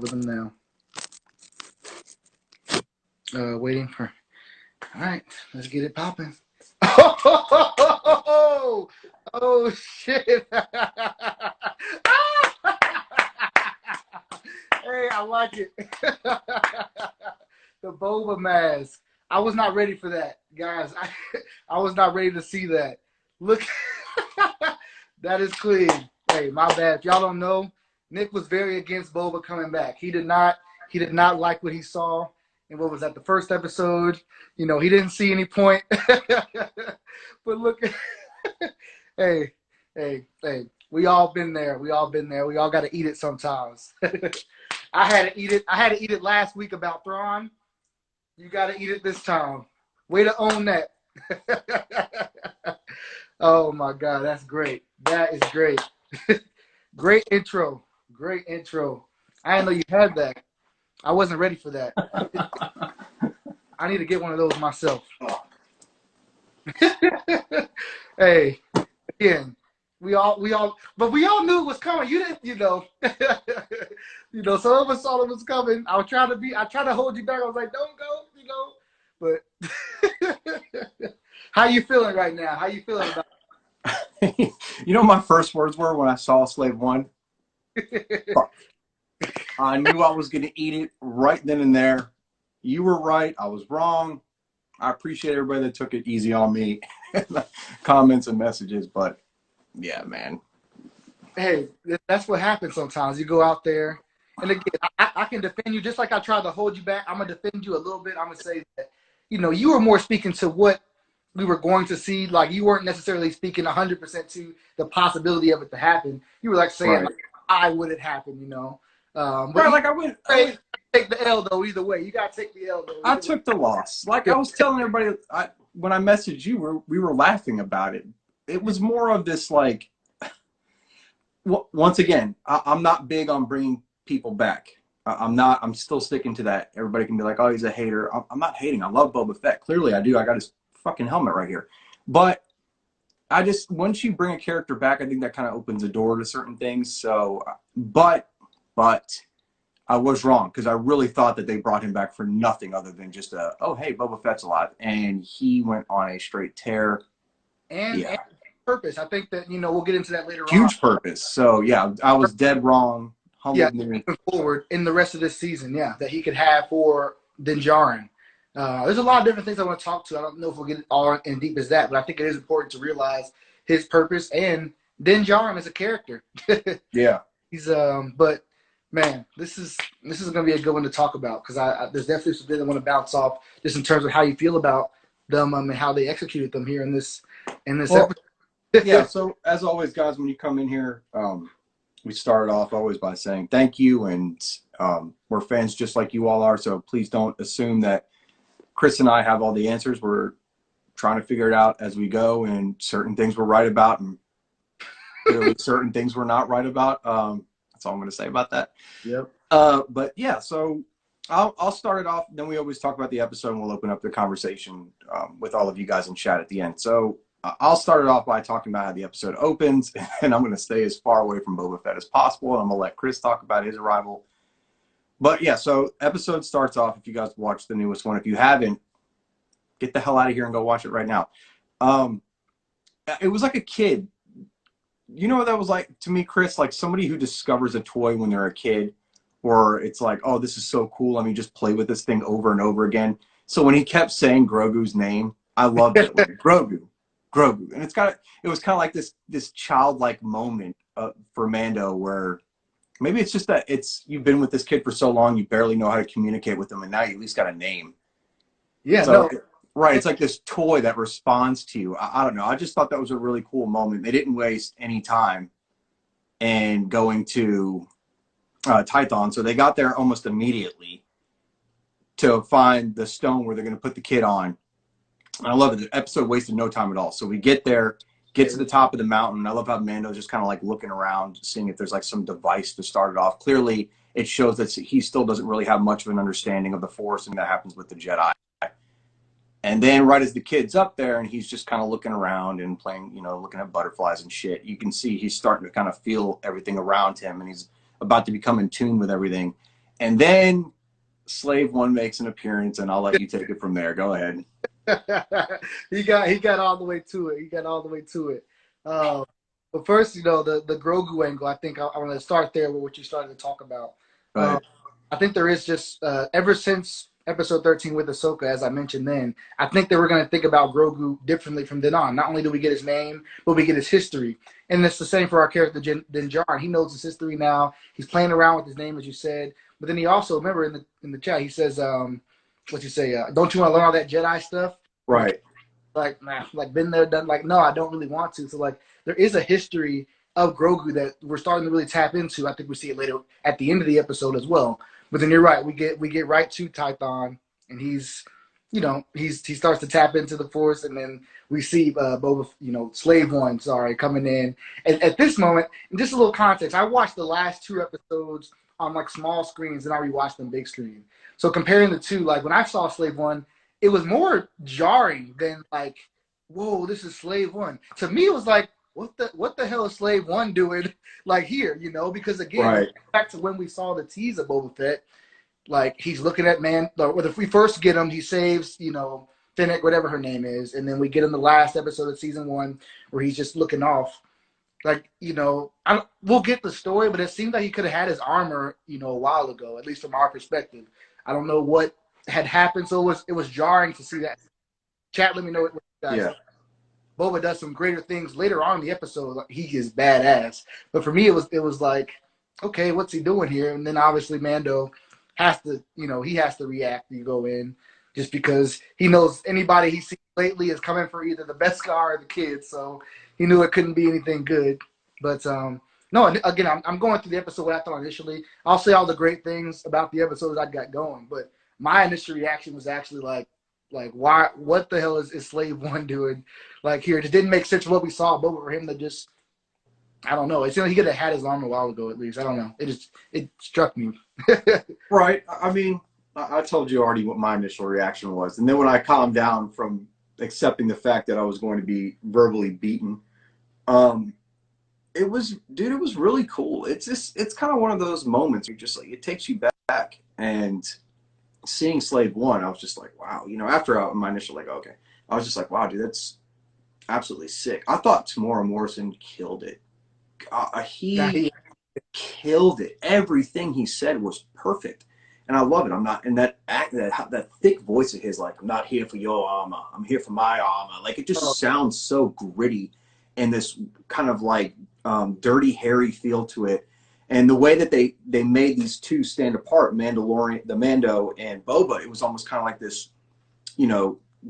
with him now. Waiting for. All right, let's get it popping. Oh shit! Hey, I like it. The Boba mask. I was not ready for that, guys. I was not ready to see that. Look, that is clean. Hey, my bad. If y'all don't know, Nick was very against Boba coming back. He did not like what he saw. And what was that, the first episode? You know, he didn't see any point. But look, hey, we all been there. We all got to eat it sometimes. I had to eat it. I had to eat it last week about Thrawn. You got to eat it this time. Way to own that. Oh, my God. That's great. That is great. Great intro. Great intro. I didn't know you had that. I wasn't ready for that. I need to get one of those myself. Hey, again, we all knew it was coming. You didn't, you know. You know, some of us saw it was coming. I tried to hold you back. I was like, don't go, you know. But how you feeling right now? How you feeling about it? You know, my first words were when I saw Slave One. I knew I was going to eat it right then and there. You were right. I was wrong. I appreciate everybody that took it easy on me. Comments and messages. But, yeah, man. Hey, that's what happens sometimes. You go out there. And, again, I can defend you. Just like I tried to hold you back, I'm going to defend you a little bit. I'm going to say that, you know, you were more speaking to what we were going to see. Like, you weren't necessarily speaking 100% to the possibility of it to happen. You were, like, saying, right. Like, why would it happen, you know? But right, like I went take the L though. Either way, you gotta take the L though. I took the loss. Like I was telling everybody, when I messaged you, we were laughing about it. It was more of this like. Once again, I'm not big on bringing people back. I'm not. I'm still sticking to that. Everybody can be like, "Oh, he's a hater." I'm not hating. I love Boba Fett. Clearly, I do. I got his fucking helmet right here. But I just once you bring a character back, I think that kind of opens the door to certain things. So, but I was wrong because I really thought that they brought him back for nothing other than just oh, hey, Boba Fett's alive. And he went on a straight tear. And purpose. I think that, you know, we'll get into that later on. Huge purpose. So, yeah, I was dead wrong. Moving forward in the rest of this season, that he could have for Din Djarin. There's a lot of different things I want to talk to. I don't know if we'll get all in deep as that, but I think it is important to realize his purpose and Din Djarin as a character. Yeah. He's but man, this is going to be a good one to talk about because there's definitely some things I want to bounce off just in terms of how you feel about them and how they executed them here in this episode. Yeah. So as always, guys, when you come in here, we started off always by saying thank you, and we're fans just like you all are. So please don't assume that Chris and I have all the answers. We're trying to figure it out as we go, and certain things we're right about, and clearly certain things we're not right about. That's all I'm going to say about that. Yep. But yeah, so I'll start it off. Then we always talk about the episode, and we'll open up the conversation with all of you guys in chat at the end. So I'll start it off by talking about how the episode opens, and I'm going to stay as far away from Boba Fett as possible. And I'm going to let Chris talk about his arrival. But yeah, so episode starts off. If you guys watched the newest one, if you haven't, get the hell out of here and go watch it right now. It was like a kid. You know what that was like to me, Chris? Like somebody who discovers a toy when they're a kid, or it's like, oh, this is so cool. Let me just play with this thing over and over again. So when he kept saying Grogu's name, I loved it. Like, Grogu. And it was kind of like this childlike moment for Mando where maybe it's just that you've been with this kid for so long, you barely know how to communicate with him, and now you at least got a name. Yeah, so, right. It's like this toy that responds to you. I don't know. I just thought that was a really cool moment. They didn't waste any time in going to Tython. So they got there almost immediately to find the stone where they're going to put the kid on. And I love it. The episode wasted no time at all. So we get there, get to the top of the mountain. I love how Mando's just kind of like looking around, seeing if there's like some device to start it off. Clearly, it shows that he still doesn't really have much of an understanding of the Force, and that happens with the Jedi. And then right as the kid's up there and he's just kind of looking around and playing, you know, looking at butterflies and shit, you can see he's starting to kind of feel everything around him, and he's about to become in tune with everything. And then Slave One makes an appearance, and I'll let you take it from there. Go ahead. He got all the way to it. He got all the way to it. But first, the Grogu angle. I think I want to start there with what you started to talk about. Right. I think there is just ever since episode 13 with Ahsoka, as I mentioned then, I think that we're going to think about Grogu differently from then on. Not only do we get his name, but we get his history. And it's the same for our character, Din Djarin. He knows his history now. He's playing around with his name, as you said. But then he also, remember in the chat, he says, what's he say? Don't you want to learn all that Jedi stuff? Right. Like, nah, like been there, done. Like, no, I don't really want to. So, like, there is a history of Grogu that we're starting to really tap into. I think we see it later at the end of the episode as well. But then you're right. We get right to Tython, and he starts to tap into the Force, and then we see Slave One, coming in. And at this moment, and just a little context, I watched the last 2 episodes on like small screens, and I rewatched them big screen. So comparing the two, like when I saw Slave One, it was more jarring than like, whoa, this is Slave One. To me, it was like, what the hell is Slave One doing like here, because again, right. Back to when we saw the tease of Boba Fett, like he's looking at if we first get him, he saves, Fennec, whatever her name is, and then we get him the last episode of season 1 where he's just looking off. Like, we'll get the story, but it seemed like he could have had his armor, a while ago, at least from our perspective. I don't know what had happened, so it was jarring to see that. Chat, let me know what you guys. Yeah. Boba does some greater things later on in the episode. Like, he is badass, but for me, it was like, okay, what's he doing here? And then obviously Mando has to, he has to react and go in, just because he knows anybody he sees lately is coming for either the Beskar or the kids. So he knew it couldn't be anything good. But no, again, I'm going through the episode what I thought initially. I'll say all the great things about the episodes I got going, but my initial reaction was actually like why? What the hell is Slave One doing? Like here, it didn't make sense for what we saw, but for him to just, I don't know. It seemed like he could have had his armor a while ago, at least. I don't know. It struck me. Right. I mean, I told you already what my initial reaction was, and then when I calmed down from accepting the fact that I was going to be verbally beaten, it was really cool. It's kind of one of those moments where just like it takes you back, and seeing Slave One, I was just like, wow. After my initial okay, I was just like, wow, dude, that's absolutely sick. I thought Tamora Morrison killed it. He killed it. Everything he said was perfect, and I love it. I'm not in that thick voice of his, like, I'm not here for your armor, I'm here for my armor. Like, it just sounds so gritty, and this kind of like dirty, hairy feel to it. And the way that they made these two stand apart, the Mando and Boba, it was almost kind of like this,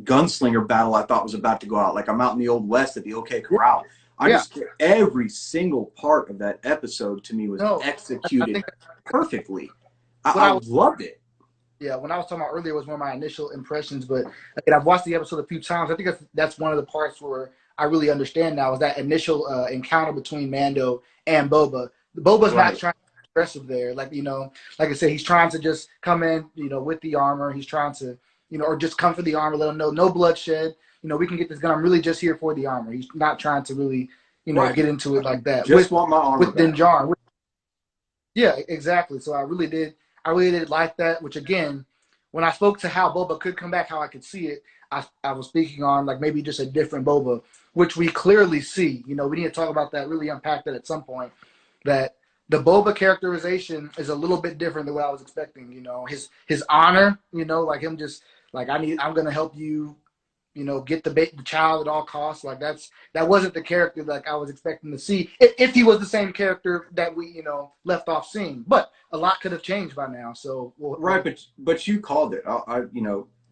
gunslinger battle I thought was about to go out. Like I'm out in the Old West at the OK Corral. Every single part of that episode to me was executed perfectly. I loved it. Yeah, when I was talking about earlier, it was one of my initial impressions. But again, I've watched the episode a few times. I think that's one of the parts where I really understand now is that initial encounter between Mando and Boba. Boba's not trying to be aggressive there. Like, like I said, he's trying to just come in, with the armor. He's trying to, or just come for the armor, let him know no bloodshed. We can get this gun. I'm really just here for the armor. He's not trying to really, get into it like that. Just want my armor with Din Djarin. Yeah, exactly. So I really did like that, which again, when I spoke to how Boba could come back, how I could see it, I was speaking on like maybe just a different Boba, which we clearly see. We need to talk about that, really unpack that at some point. That the Boba characterization is a little bit different than what I was expecting. His honor, like him just like I'm gonna help you, get the child at all costs. Like that wasn't the character like I was expecting to see if he was the same character that we left off seeing. But a lot could have changed by now. So but you called it.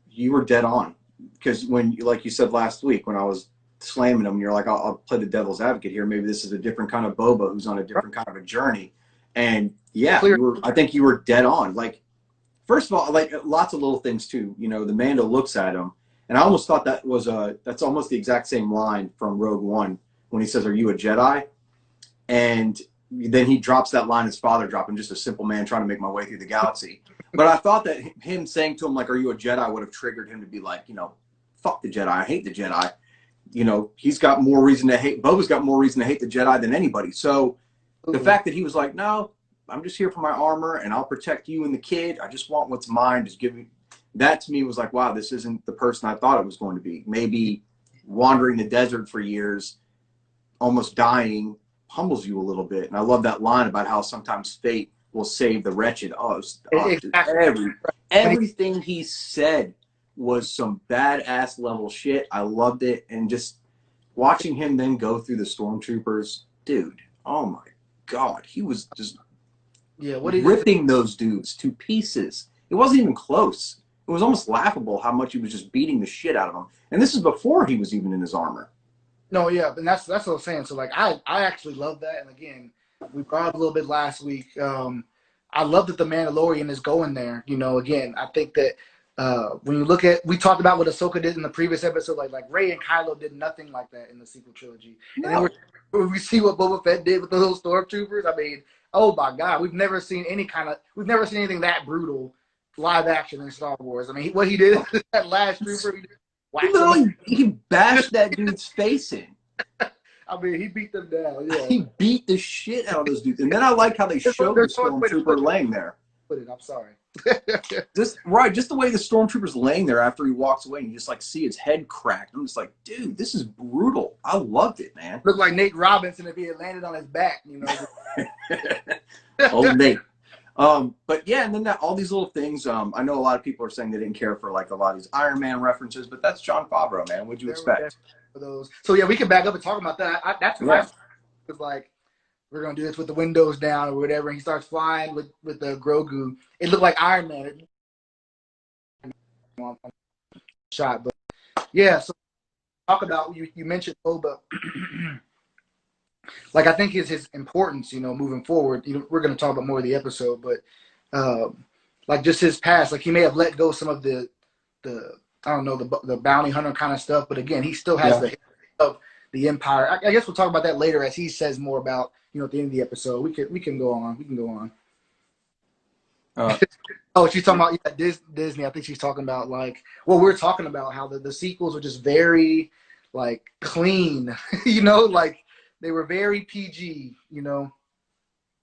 You were dead on, because when, like you said last week, when I was slamming him, you're like, I'll play the devil's advocate here. Maybe this is a different kind of Boba who's on a different kind of a journey. And yeah, I think you were dead on. Like, first of all, like lots of little things too. The Mando looks at him, and I almost thought that's almost the exact same line from Rogue One when he says, "Are you a Jedi?" And then he drops that line his father dropped. I'm just a simple man trying to make my way through the galaxy. But I thought that him saying to him like, "Are you a Jedi?" would have triggered him to be like, fuck the Jedi. I hate the Jedi. He's got more reason to hate. Boba's got more reason to hate the Jedi than anybody. So the fact that he was like, no, I'm just here for my armor, and I'll protect you and the kid. I just want what's mine. Just give me. That to me was like, wow, this isn't the person I thought it was going to be. Maybe wandering the desert for years, almost dying, humbles you a little bit. And I love that line about how sometimes fate will save the wretched. Everything he said was some badass level shit. I loved it. And just watching him then go through the stormtroopers, dude, oh my God, he was just ripping those dudes to pieces. It wasn't even close. It was almost laughable how much he was just beating the shit out of them. And this is before he was even in his armor. No, yeah, and that's what I'm saying. So like I actually love that. And again, we brought up a little bit last week. I love that the Mandalorian is going there. You know, again, I think that when you look at, we talked about what Ahsoka did in the previous episode, like Rey and Kylo did nothing like that in the sequel trilogy. No. And then when we see what Boba Fett did with the little stormtroopers, I mean, oh my God, we've never seen anything that brutal live action in Star Wars. I mean, what he did that last trooper, he bashed that dude's face in. I mean, he beat them down. Yeah, he beat the shit out of those dudes. And then I like how they showed the stormtrooper laying there. I'm sorry. just the way the stormtrooper's laying there after he walks away, and you just like see his head cracked. I'm just like, dude, this is brutal. I loved it, man. Looked like Nate Robinson if he had landed on his back, you know. Old Nate. But yeah, and then all these little things. I know a lot of people are saying they didn't care for like a lot of these Iron Man references, but that's Jon Favreau, man. What'd you expect? For those. So yeah, we can back up and talk about that. That's what I was like. We're gonna do this with the windows down or whatever. And he starts flying with the Grogu. It looked like Iron Man. Shot, but yeah. So talk about you mentioned Boba. Like I think his importance, you know, moving forward. You know, we're going to talk about more of the episode, but like just his past, like he may have let go some of the I don't know the bounty hunter kind of stuff, but again, he still has the of the Empire. I guess we'll talk about that later as he says more about, you know, at the end of the episode. We can go on. We can go on. Oh, she's talking about Disney. I think she's talking about like we're talking about how the sequels are just very like clean, you know, like. They were very PG, you know,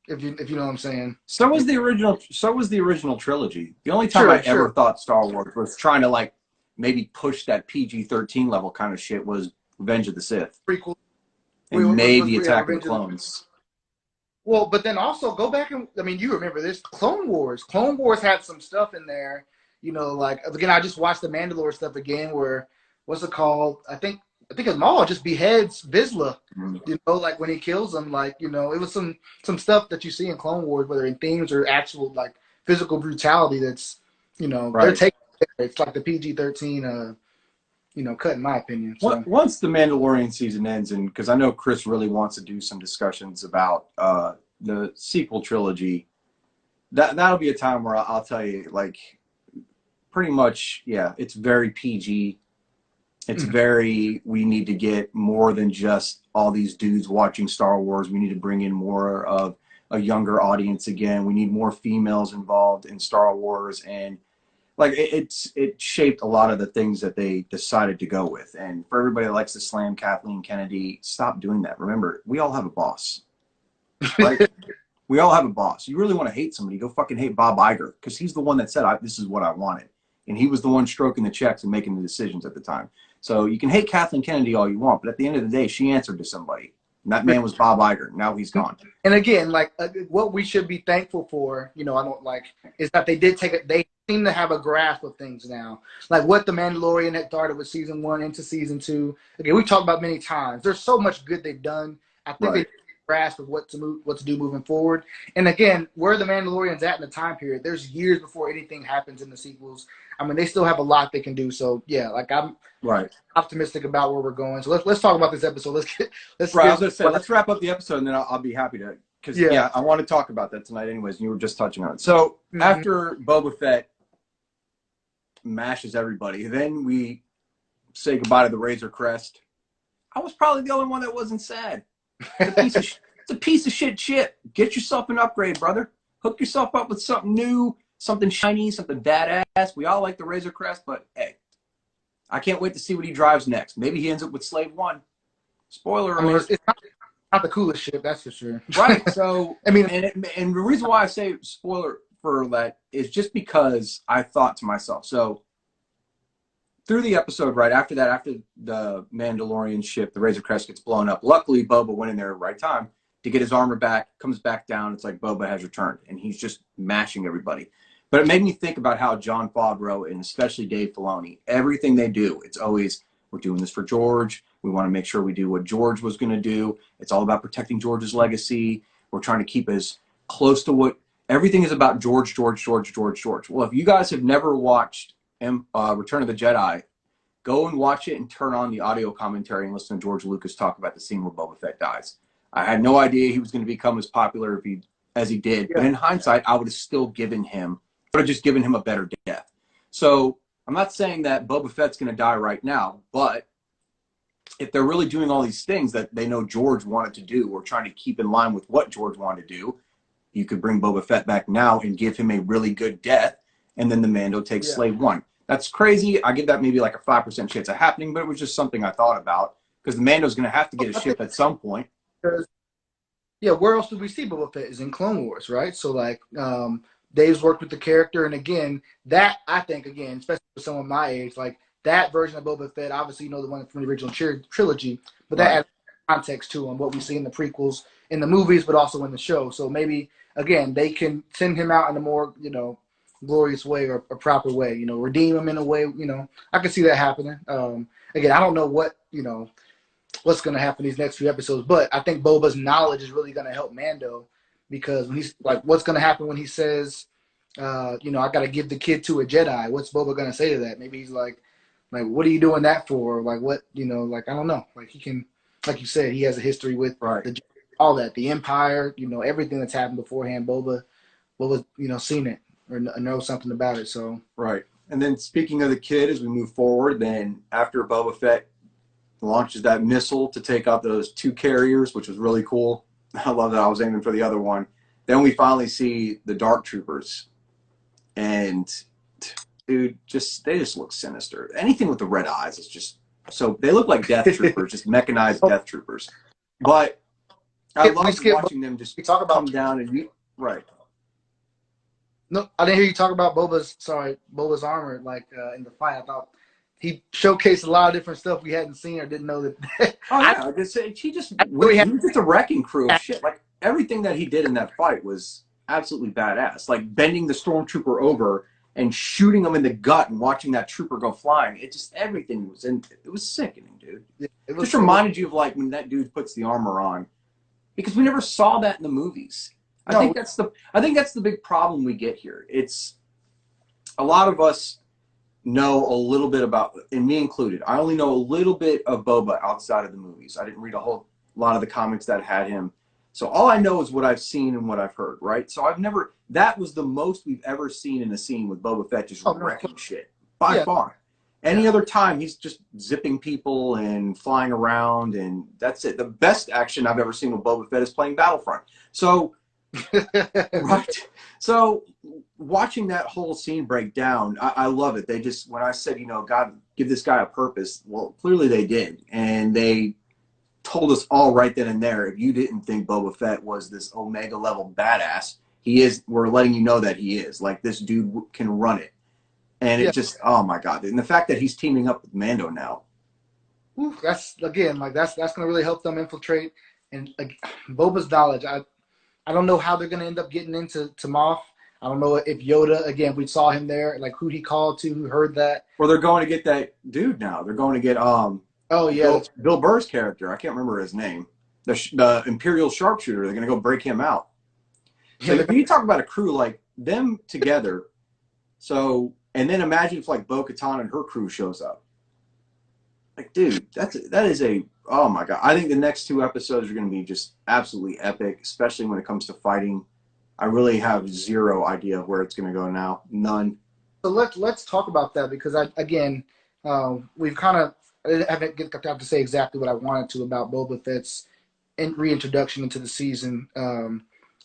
if you know what I'm saying. So was the original trilogy. The only time I ever thought Star Wars was trying to like maybe push that PG-13 level kind of shit was Revenge of the Sith. Prequel. And maybe Attack of the Clones. Well, but then also go back and, I mean, you remember this, Clone Wars. Clone Wars had some stuff in there, you know, like, again, I just watched the Mandalorian stuff again where, what's it called? I think Maul just beheads Vizsla, you know, like when he kills him, like, you know, it was some stuff that you see in Clone Wars, whether in themes or actual like physical brutality that's, you know, they're taking it's like the PG-13, you know, cut in my opinion. So. Once the Mandalorian season ends, and because I know Chris really wants to do some discussions about the sequel trilogy, that'll be a time where I'll tell you, like, pretty much, yeah, it's very PG. It's very, we need to get more than just all these dudes watching Star Wars. We need to bring in more of a younger audience again. We need more females involved in Star Wars. And like, it shaped a lot of the things that they decided to go with. And for everybody that likes to slam Kathleen Kennedy, stop doing that. Remember, we all have a boss, right? We all have a boss. You really want to hate somebody, go fucking hate Bob Iger, because he's the one that said, this is what I wanted. And he was the one stroking the checks and making the decisions at the time. So you can hate Kathleen Kennedy all you want, but at the end of the day, she answered to somebody. And that man was Bob Iger. Now he's gone. And again, like what we should be thankful for, you know, is that they did they seem to have a grasp of things now. Like what the Mandalorian had started with season 1 into season 2. Again, we've talked about many times. There's so much good they've done. I think they grasp of what to do moving forward. And again, where the Mandalorian's at in the time period, there's years before anything happens in the sequels. I mean, they still have a lot they can do. So yeah, like I'm optimistic about where we're going. So let's talk about this episode. Let's wrap up the episode, and then I'll be happy to, because I want to talk about that tonight anyways, and you were just touching on it. So after Boba Fett mashes everybody, then we say goodbye to the Razor Crest. I was probably the only one that wasn't sad. It's a piece of shit ship. Get yourself an upgrade, brother. Hook yourself up with something new, something shiny, something badass. We all like the Razor Crest, but hey, I can't wait to see what he drives next. Maybe he ends up with Slave 1. Spoiler alert. It's not the coolest ship, that's for sure. Right. So I mean, and the reason why I say spoiler for that is just because I thought to myself, so through the episode, right after that, after the Mandalorian ship, the Razor Crest gets blown up, luckily Boba went in there at the right time to get his armor back, comes back down. It's like Boba has returned, and he's just mashing everybody. But it made me think about how Jon Favreau and especially Dave Filoni, everything they do, it's always, we're doing this for George. We want to make sure we do what George was going to do. It's all about protecting George's legacy. We're trying to keep as close to what everything is about George. Well, if you guys have never watched Return of the Jedi, go and watch it and turn on the audio commentary and listen to George Lucas talk about the scene where Boba Fett dies. I had no idea he was going to become as popular as he did. Yeah. But in hindsight, I would have still given him a better death. So I'm not saying that Boba Fett's going to die right now, but if they're really doing all these things that they know George wanted to do or trying to keep in line with what George wanted to do, you could bring Boba Fett back now and give him a really good death, and then the Mando takes Slave One. That's crazy. I give that maybe like a 5% chance of happening, but it was just something I thought about because the Mando's going to have to get a ship at some point. Yeah, where else do we see Boba Fett is in Clone Wars, right? So like Dave's worked with the character, and again, that I think, again, especially for someone my age, like that version of Boba Fett, obviously you know the one from the original trilogy, but that adds context to him, what we see in the prequels, in the movies, but also in the show. So maybe, again, they can send him out in a more, glorious way or a proper way, redeem him in a way, I can see that happening. Again, I don't know what's going to happen these next few episodes, but I think Boba's knowledge is really going to help Mando because when he's like, what's going to happen when he says, I got to give the kid to a Jedi? What's Boba going to say to that? Maybe he's like, what are you doing that for? Like, what, I don't know. Like he can, like you said, he has a history with all that, the Empire, everything that's happened beforehand. Boba's, seen it or know something about it. So right. And then speaking of the kid, as we move forward, then after Boba Fett launches that missile to take out those 2 carriers, which was really cool. I love that. I was aiming for the other one. Then we finally see the Dark Troopers, and dude, they just look sinister. Anything with the red eyes is just so they look like Death Troopers, just mechanized Death Troopers. But I love watching them just come down and right. No, I didn't hear you talk about Boba's armor in the fight. I thought he showcased a lot of different stuff we hadn't seen or didn't know that. He was just a wrecking crew of shit. Like everything that he did in that fight was absolutely badass. Like bending the stormtrooper over and shooting him in the gut and watching that trooper go flying. Everything was it was sickening, dude. It just reminded you of like when that dude puts the armor on, because we never saw that in the movies. I think that's the big problem we get here. It's a lot of us know a little bit about, and me included, I only know a little bit of Boba outside of the movies. I didn't read a whole lot of the comics that had him. So all I know is what I've seen and what I've heard, right? So that was the most we've ever seen in a scene with Boba Fett just wrecking shit, by far. Any other time, he's just zipping people and flying around, and that's it. The best action I've ever seen with Boba Fett is playing Battlefront. So, right. So watching that whole scene break down, I love it. They just, when I said, God, give this guy a purpose, well, clearly they did. And they told us all right then and there, if you didn't think Boba Fett was this Omega level badass, he is. We're letting you know that he is. Like, this dude can run it. And it just, oh my God. And the fact that he's teaming up with Mando now. Ooh, that's going to really help them infiltrate. And Boba's knowledge, I don't know how they're going to end up getting into Moff. I don't know if Yoda, again, we saw him there, like who he called to, who heard that. Or they're going to get that dude now. They're going to get Bill Burr's character. I can't remember his name. The Imperial sharpshooter. They're going to go break him out. So if you talk about a crew like them together, and then imagine if like Bo-Katan and her crew shows up. Like, dude, that is oh my God. I think the next 2 episodes are going to be just absolutely epic, especially when it comes to fighting. I really have zero idea of where it's going to go now. None. So let's talk about that, because we've kind of, I haven't got to say exactly what I wanted to about Boba Fett's reintroduction into the season.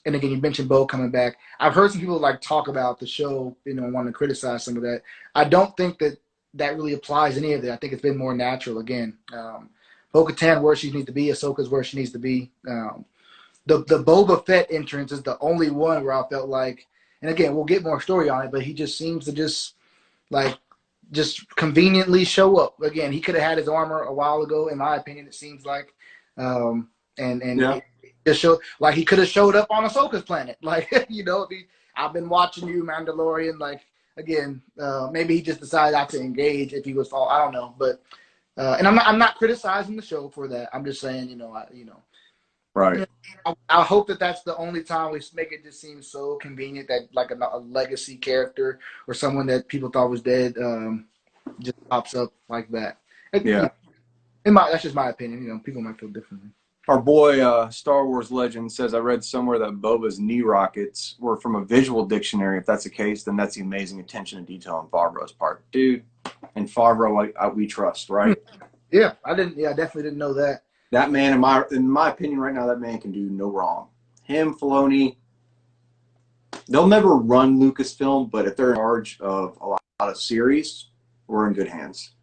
And again, you mentioned Bo coming back. I've heard some people talk about the show, wanting to criticize some of that. I don't think that really applies any of that. I think it's been more natural again. Bo-Katan where she needs to be, Ahsoka's where she needs to be. The Boba Fett entrance is the only one where I felt like, and again, we'll get more story on it, but he just seems to just conveniently show up. Again, he could have had his armor a while ago, in my opinion, it seems like. And Yeah. it just showed, like, he could have showed up on Ahsoka's planet. Like, I've been watching you, Mandalorian. Like, again, maybe he just decided not to engage if he was fall. I don't know. But, and I'm not criticizing the show for that. I'm just saying, Right. I hope that that's the only time we make it just seem so convenient that like a legacy character or someone that people thought was dead just pops up like that. Yeah. That's just my opinion. People might feel differently. Our boy, Star Wars Legend, says, I read somewhere that Boba's knee rockets were from a visual dictionary. If that's the case, then that's the amazing attention to detail on Favreau's part. Dude, and Favreau, we trust, right? Yeah, I definitely didn't know that. That man, in my opinion right now, that man can do no wrong. Him, Filoni, they'll never run Lucasfilm, but if they're in charge of a lot of series, we're in good hands.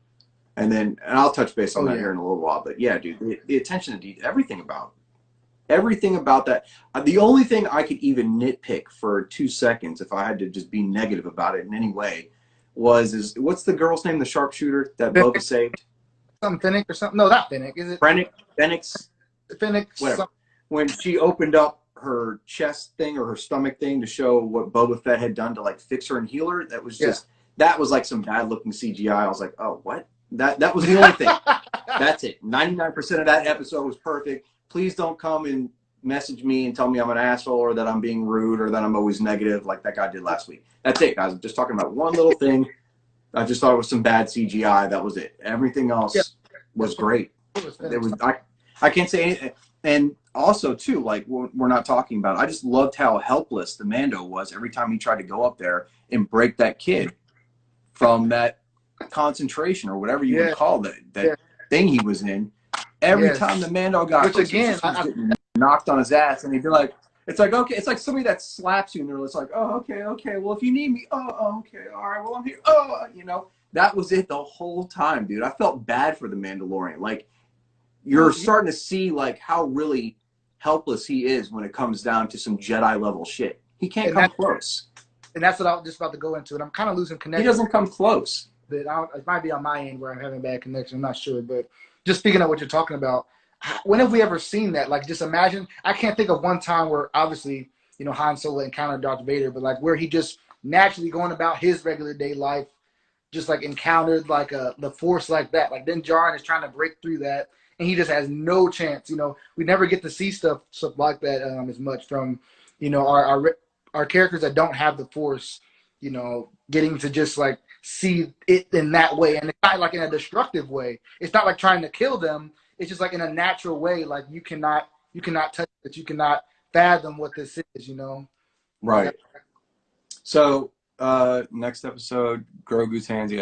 And I'll touch base on that here in a little while. But yeah, dude, the attention to detail, everything about that. The only thing I could even nitpick for 2 seconds, if I had to just be negative about it in any way, is what's the girl's name, the sharpshooter that Boba saved? Something Fennec or something? No, not Fennec. Is it? Fennec. Fennec. Whatever. When she opened up her chest thing or her stomach thing to show what Boba Fett had done to like fix her and heal her, that was just that was like some bad looking CGI. I was like, oh, what? That was the only thing. That's it. 99% of that episode was perfect. Please don't come and message me and tell me I'm an asshole or that I'm being rude or that I'm always negative like that guy did last week. That's it, guys. I'm just talking about one little thing. I just thought it was some bad CGI. That was it. Everything else was great. It was. I can't say anything. And also, too, like we're not talking about, I just loved how helpless the Mando was every time he tried to go up there and break that kid from that concentration or whatever you would call that thing he was in. Every time the Mando got close, he was getting knocked on his ass, and he'd be like, it's like, okay, it's like somebody that slaps you and they're just like, oh, okay, well, if you need me, okay, all right, well, I'm here, that was it the whole time, dude. I felt bad for the Mandalorian. Like, you're starting to see, like, how really helpless he is when it comes down to some Jedi-level shit. He can't come close. And that's what I was just about to go into, and I'm kind of losing connection. He doesn't come close. It might be on my end where I'm having bad connection. I'm not sure, but just speaking of what you're talking about, when have we ever seen that? Like, just imagine. I can't think of one time where, obviously, Han Solo encountered Darth Vader, but like where he just naturally going about his regular day life, just like encountered like the Force like that. Like then Djarin is trying to break through that, and he just has no chance. We never get to see stuff like that as much from our characters that don't have the Force. Getting to just like see it in that way, and it's not like in a destructive way. It's not like trying to kill them. It's just like in a natural way. Like you cannot touch it. You cannot fathom what this is. Right. So next episode, Grogu's hands.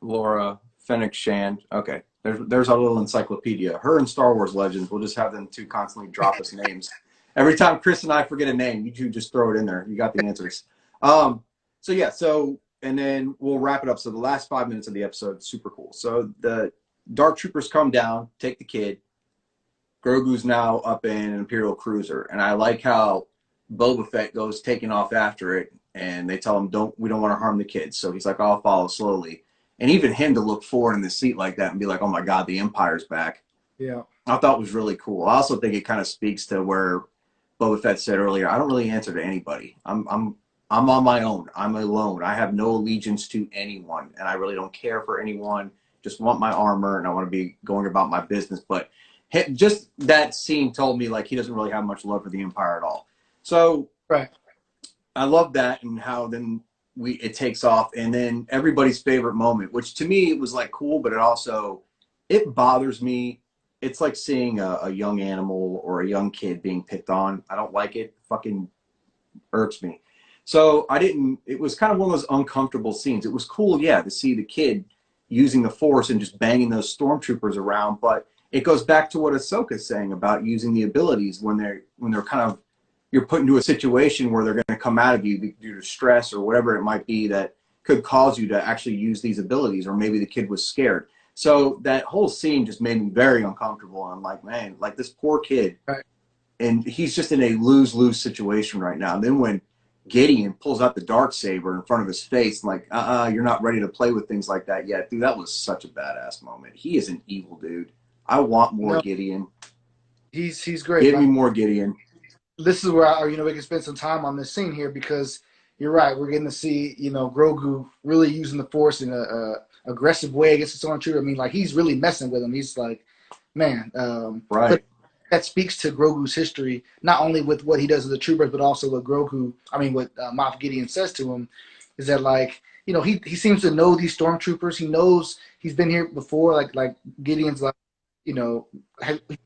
Laura Fennec Shand. Okay, there's our little encyclopedia. Her and Star Wars Legends. We'll just have them two constantly drop us names. Every time Chris and I forget a name, you two just throw it in there. You got the answers. And then we'll wrap it up. So the last 5 minutes of the episode, super cool. So the Dark Troopers come down, take the kid. Grogu's now up in an Imperial cruiser, and I like how Boba Fett goes taking off after it, and they tell him, we don't want to harm the kids. So he's like, I'll follow slowly. And even him to look forward in the seat like that and be like, oh my God, the Empire's back. Yeah. I thought was really cool. I also think it kind of speaks to where Boba Fett said earlier, I don't really answer to anybody. I'm on my own. I'm alone. I have no allegiance to anyone, and I really don't care for anyone. Just want my armor, and I want to be going about my business. But just that scene told me like he doesn't really have much love for the Empire at all. So I love that, and how then it takes off, and then everybody's favorite moment, which to me it was like cool, but it bothers me. It's like seeing a young animal or a young kid being picked on. I don't like it. Fucking irks me. So it was kind of one of those uncomfortable scenes. It was cool, to see the kid using the Force and just banging those stormtroopers around. But it goes back to what Ahsoka's saying about using the abilities when they're kind of, you're put into a situation where they're going to come out of you due to stress or whatever it might be that could cause you to actually use these abilities, or maybe the kid was scared. So that whole scene just made me very uncomfortable. I'm like, man, like this poor kid. Right. And he's just in a lose-lose situation right now. And then when Gideon pulls out the Darksaber in front of his face, like, you're not ready to play with things like that yet. Dude, that was such a badass moment. He is an evil dude. I want more Gideon. He's great. Give me more Gideon. This is where we can spend some time on this scene here, because you're right. We're getting to see, Grogu really using the Force in a aggressive way against the Stormtrooper. I mean, like, he's really messing with him. He's like, man. Right. But that speaks to Grogu's history, not only with what he does to the troopers, but also what what Moff Gideon says to him, is that, like, he seems to know these stormtroopers. He knows he's been here before. Like Gideon's like, he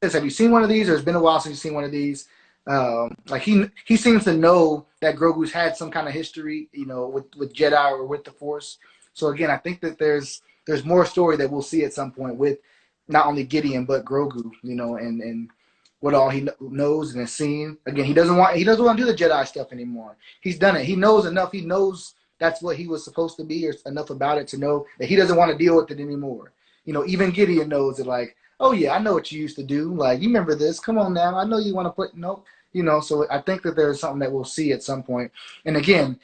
says, have you seen one of these? Or it's been a while since you've seen one of these. Like he seems to know that Grogu's had some kind of history, with Jedi or with the Force. So again, I think that there's more story that we'll see at some point with not only Gideon but Grogu, and what all he knows and has seen. Again, he doesn't want to do the Jedi stuff anymore. He's done it. He knows enough. He knows that's what he was supposed to be, or enough about it to know that he doesn't want to deal with it anymore. Even Gideon knows that, like, oh yeah, I know what you used to do. Like, you remember this? Come on now. I know you want to put nope. So I think that there's something that we'll see at some point. And again,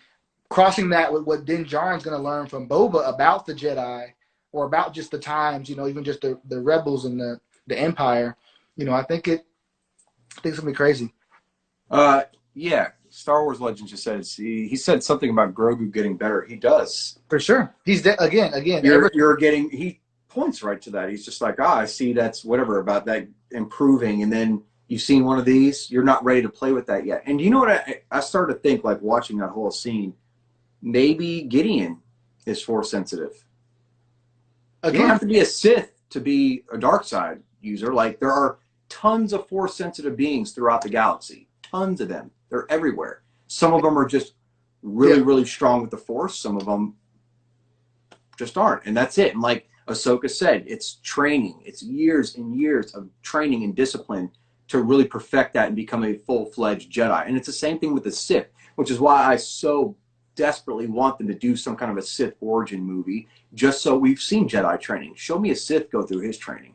crossing that with what Din Djarin's going to learn from Boba about the Jedi, or about just the times, even just the rebels and the Empire. I think it's gonna be crazy. Yeah. Star Wars Legends just says he said something about Grogu getting better. He does. For sure. He's again. You're getting. He points right to that. He's just like, I see that's whatever about that improving, and then you've seen one of these. You're not ready to play with that yet. And you know what? I started to think, like, watching that whole scene, maybe Gideon is Force sensitive. Again, you don't have to be a Sith to be a dark side user. Like, there are tons of Force sensitive beings throughout the galaxy. Tons of them. They're everywhere. Some of them are just really strong with the Force. Some of them just aren't. And that's it. And like Ahsoka said, it's training. It's years and years of training and discipline to really perfect that and become a full-fledged Jedi. And it's the same thing with the Sith, which is why I so desperately want them to do some kind of a Sith origin movie, just so we've seen Jedi training. Show me a Sith go through his training.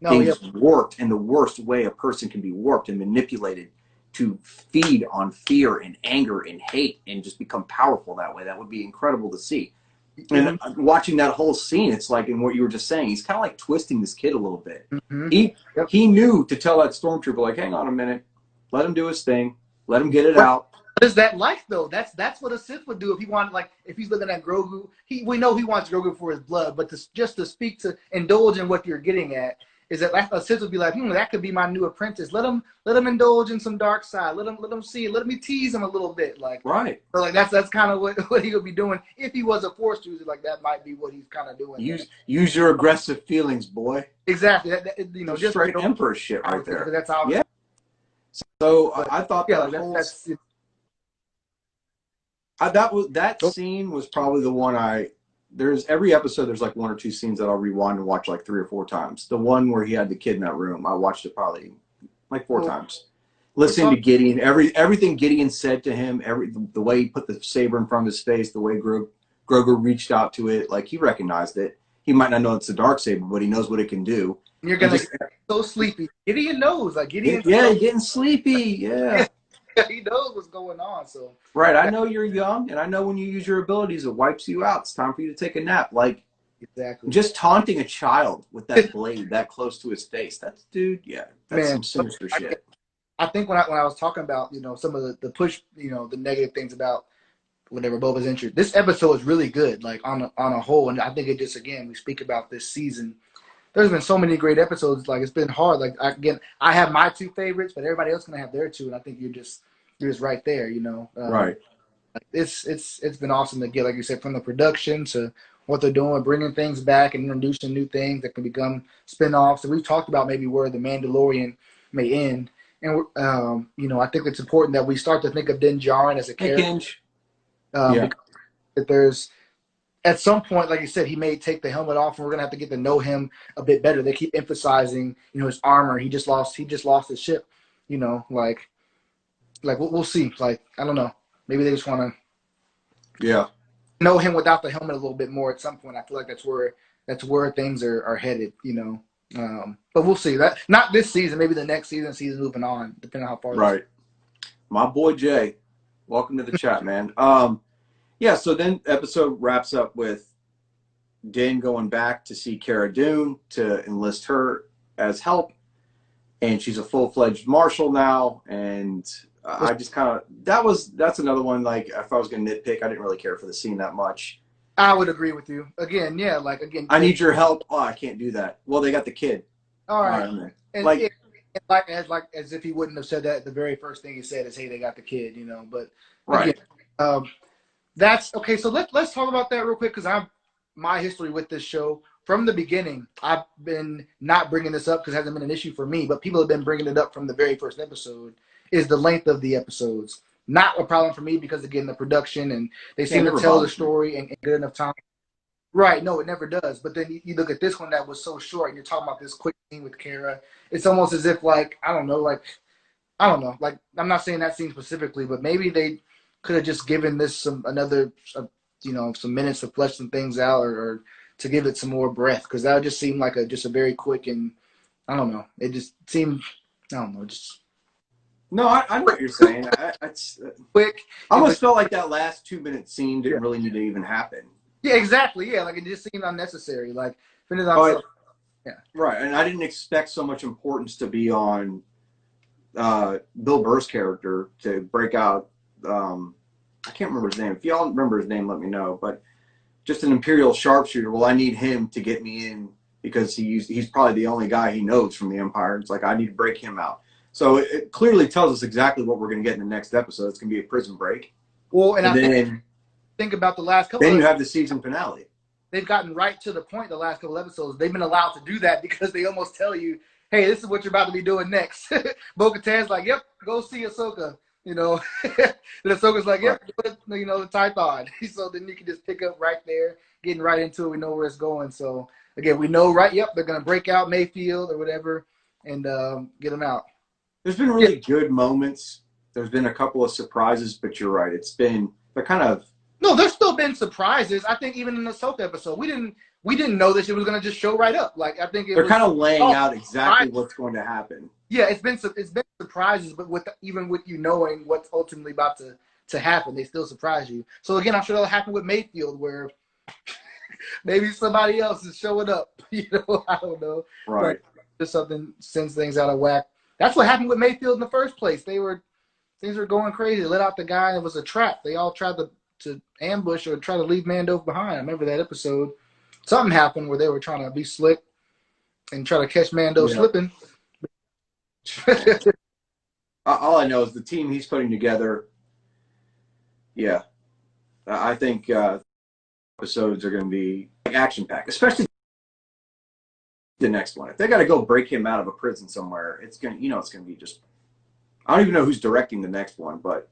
Things warped in the worst way a person can be warped and manipulated to feed on fear and anger and hate and just become powerful that way. That would be incredible to see. And watching that whole scene, it's like, in what you were just saying, he's kind of like twisting this kid a little bit. He knew to tell that stormtrooper, like, hang on a minute, let him do his thing, let him get it out. What is that like, though? That's what a Sith would do if he wanted, like, if he's looking at Grogu. We know he wants Grogu for his blood, but just to speak to indulge in what you're getting at, is that like a Sith would be like, that could be my new apprentice. Let him indulge in some dark side. Let him see. Let me tease him a little bit. Like, right. So like that's kind of what he would be doing if he was a Force user. Like, that might be what he's kind of doing. Use your aggressive feelings, boy. Exactly. Just straight Emperor shit right there. That's how. Yeah. So I thought that scene was probably the one there's every episode there's like one or two scenes that I'll rewind and watch like 3 or 4 times. The one where he had the kid in that room, I watched it probably like 4 times. Listening to Gideon, everything Gideon said to him, the way he put the saber in front of his face, the way Grogu reached out to it, like, he recognized it. He might not know it's a Darksaber, but he knows what it can do. You're gonna get so sleepy. Gideon knows, like Gideon. Yeah, getting sleepy. Yeah. He knows what's going on. So right, I know you're young, and I know when you use your abilities, it wipes you out. It's time for you to take a nap. Like, exactly. Just taunting a child with that blade that close to his face. That's some sinister shit. I think when I was talking about some of the push, the negative things about whenever Boba's injured, this episode is really good. Like on a whole, and I think it just, again, we speak about this season. There's been so many great episodes. Like, it's been hard. Like, I have my 2 favorites, but everybody else gonna have their 2, and I think you're just right there. Right. It's been awesome to get, like you said, from the production to what they're doing, bringing things back and introducing new things that can become spin-offs. And we've talked about maybe where the Mandalorian may end, and I think it's important that we start to think of Din Djarin as a character. That there's, at some point, like you said, he may take the helmet off, and we're gonna have to get to know him a bit better. They keep emphasizing, his armor. He just lost his ship. Like we'll see. Like, I don't know. Maybe they just want to, know him without the helmet a little bit more at some point. I feel like that's where that's where things are headed, you know. But we'll see. That not this season, maybe the next season moving on, depending on how far. Right. My boy Jay, welcome to the chat, man. Yeah. So then episode wraps up with Din going back to see Cara Dune to enlist her as help, and she's a full-fledged marshal now. And I just kind of that's another one. Like if I was going to nitpick, I didn't really care for the scene that much. I would agree with you. Again, yeah, like again. I need your help. Oh, I can't do that. Well, they got the kid. All right. And like as if he wouldn't have said that. The very first thing he said is, "Hey, they got the kid," you know. But right. Again, that's okay. So let's talk about that real quick because my history with this show from the beginning. I've been not bringing this up because it hasn't been an issue for me, but people have been bringing it up from the very first episode. Is the length of the episodes not a problem for me because again the production and they seem to tell the story in good enough time. Right, no, it never does. But then you look at this one that was so short, and you're talking about this quick scene with Cara. It's almost as if, like, I don't know, like, I'm not saying that scene specifically, but maybe they could have just given this some minutes to flesh some things out or to give it some more breath, because that would just seem like just a very quick and, I don't know, it just seemed, I don't know, just. No, I know what you're saying. It's quick. I almost felt like that last 2-minute scene didn't really need to even happen. Yeah, exactly. Yeah, like it just seemed unnecessary. Like, yeah. Right, and I didn't expect so much importance to be on Bill Burr's character to break out. I can't remember his name. If y'all remember his name, let me know. But just an Imperial sharpshooter. Well, I need him to get me in because he's probably the only guy he knows from the Empire. It's like I need to break him out. So it clearly tells us exactly what we're going to get in the next episode. It's going to be a prison break. Well, and then think about the last couple. Then you have the season finale. They've gotten right to the point the last couple episodes. They've been allowed to do that because they almost tell you, hey, this is what you're about to be doing next. Bo-Katan's like, yep, go see Ahsoka. You know, then Ahsoka's like, yep, you know, the Tython. So then you can just pick up right there, getting right into it. We know where it's going. So, again, we know, right, yep, they're going to break out Mayfield or whatever and get them out. There's been really good moments. There's been a couple of surprises, but you're right. They're kind of. No, there's still been surprises. I think even in the Ahsoka episode, we didn't know that she was going to just show right up. Like I think they're kind of laying out exactly what's going to happen. Yeah, it's been surprises, but even with you knowing what's ultimately about to happen, they still surprise you. So again, I'm sure that'll happen with Mayfield, where maybe somebody else is showing up. You know, I don't know. Right. But just something sends things out of whack. That's what happened with Mayfield in the first place. Things were going crazy. They let out the guy, and it was a trap. They all tried to ambush or try to leave Mando behind. I remember that episode. Something happened where they were trying to be slick and try to catch Mando slipping. All I know is the team he's putting together. Yeah, I think episodes are going to be action-packed, especially the next one. If they got to go break him out of a prison somewhere, it's going to be just. I don't even know who's directing the next one, but.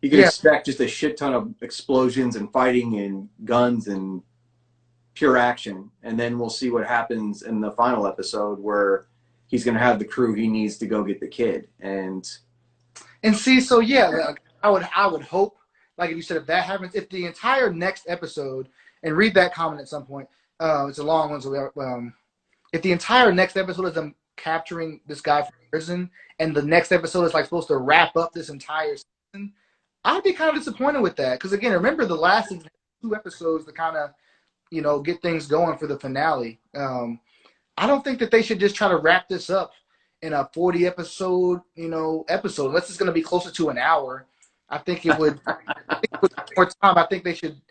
You can expect just a shit ton of explosions and fighting and guns and pure action. And then we'll see what happens in the final episode where he's going to have the crew he needs to go get the kid. And see, so yeah, like, I would hope, like you said, if that happens, if the entire next episode, and read that comment at some point, it's a long one, so if the entire next episode is them capturing this guy from prison, and the next episode is like supposed to wrap up this entire season, I'd be kind of disappointed with that because, again, remember the last 2 episodes to kind of, you know, get things going for the finale. I don't think that they should just try to wrap this up in a 40-episode, episode. Unless it's going to be closer to an hour. I think it would with more time. I think they should,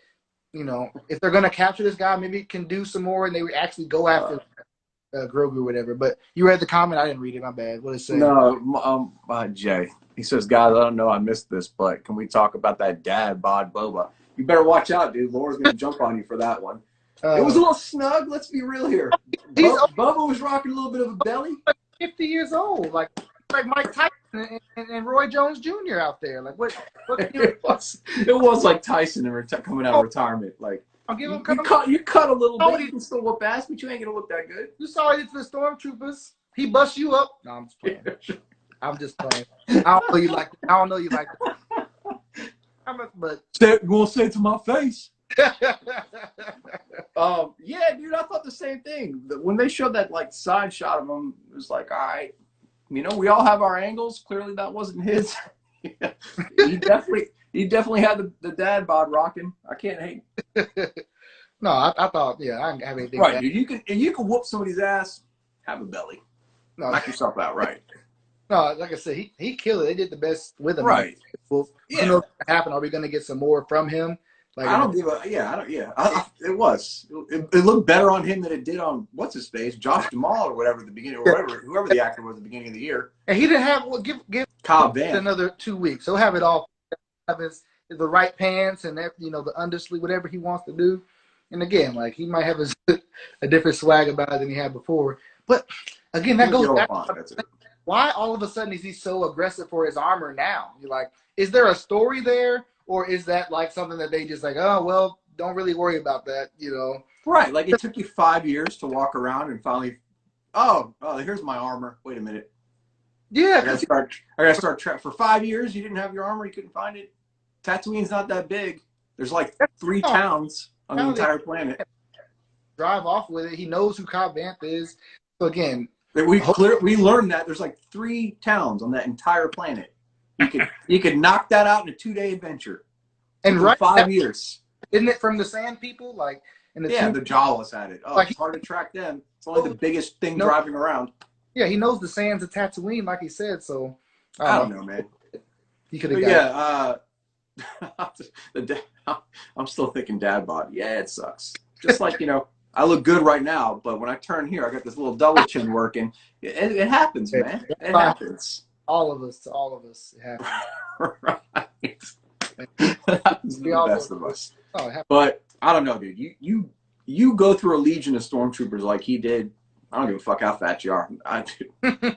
if they're going to capture this guy, maybe it can do some more and they would actually go after Grogu or whatever. But you read the comment. I didn't read it. My bad. What did it say? No, Jay. He says, guys, I don't know I missed this, but can we talk about that dad bod Boba? You better watch out, dude. Laura's going to jump on you for that one. It was a little snug. Let's be real here. Boba was rocking a little bit of a belly. Like 50 years old. Like Mike Tyson and Roy Jones Jr. out there. Like what it was like Tyson coming out of retirement. Like you cut a little bit. You can still whoop ass, but you ain't going to look that good. You saw it to the stormtroopers. He bust you up. No, I'm just playing. I'm just playing. I don't know you like that. You want to say it to my face? Yeah, dude, I thought the same thing. When they showed that like side shot of him, it was like, all right, we all have our angles. Clearly, that wasn't his. he definitely had the dad bod rocking. I can't hate. No, I thought, yeah, I didn't have anything Right, bad. dude. You can whoop somebody's ass. Have a belly. No, Knock yourself out. Right. no, like I said, he killed it. They did the best with him. Right. Well, Yeah. who knows what's gonna happen? Are we gonna get some more from him? Like, I don't give a it was. It looked better on him than it did on what's his face, Josh Duhamel or whatever at the beginning, or whoever the actor was at the beginning of the year. and he didn't have give Cobb Vanth. another 2 weeks. He'll have it all. Have the right pants and that, the undersleeve, whatever he wants to do. And again, like he might have a different swag about it than he had before. But again, that goes back. Why all of a sudden is he so aggressive for his armor now? You're like, is there a story there, or is that like something that they just like, oh well, don't really worry about that, Right, like it took you 5 years to walk around and finally, oh, here's my armor. Wait a minute. Yeah, I gotta start for 5 years. You didn't have your armor. You couldn't find it. Tatooine's not that big. There's like 3 towns on the entire planet. Drive off with it. He knows who Cobb Vanth is. So again, we learned that there's like 3 towns on that entire planet. You could knock that out in a 2-day adventure. And right, 5 years. Isn't it from the Sand People? Like the Jawas had it. Oh, like, it's hard to track them. It's only the biggest thing driving around. Yeah, he knows the sands of Tatooine, like he said. So I don't know, man. He could have got. Yeah, I'm still thinking dad bod. Yeah, it sucks. Just like I look good right now, but when I turn here, I got this little double chin working. It happens, man. It happens. All of us, it happens. Right. It happens to the best of us. But I don't know, dude. You go through a legion of stormtroopers like he did. I don't give a fuck how fat you are.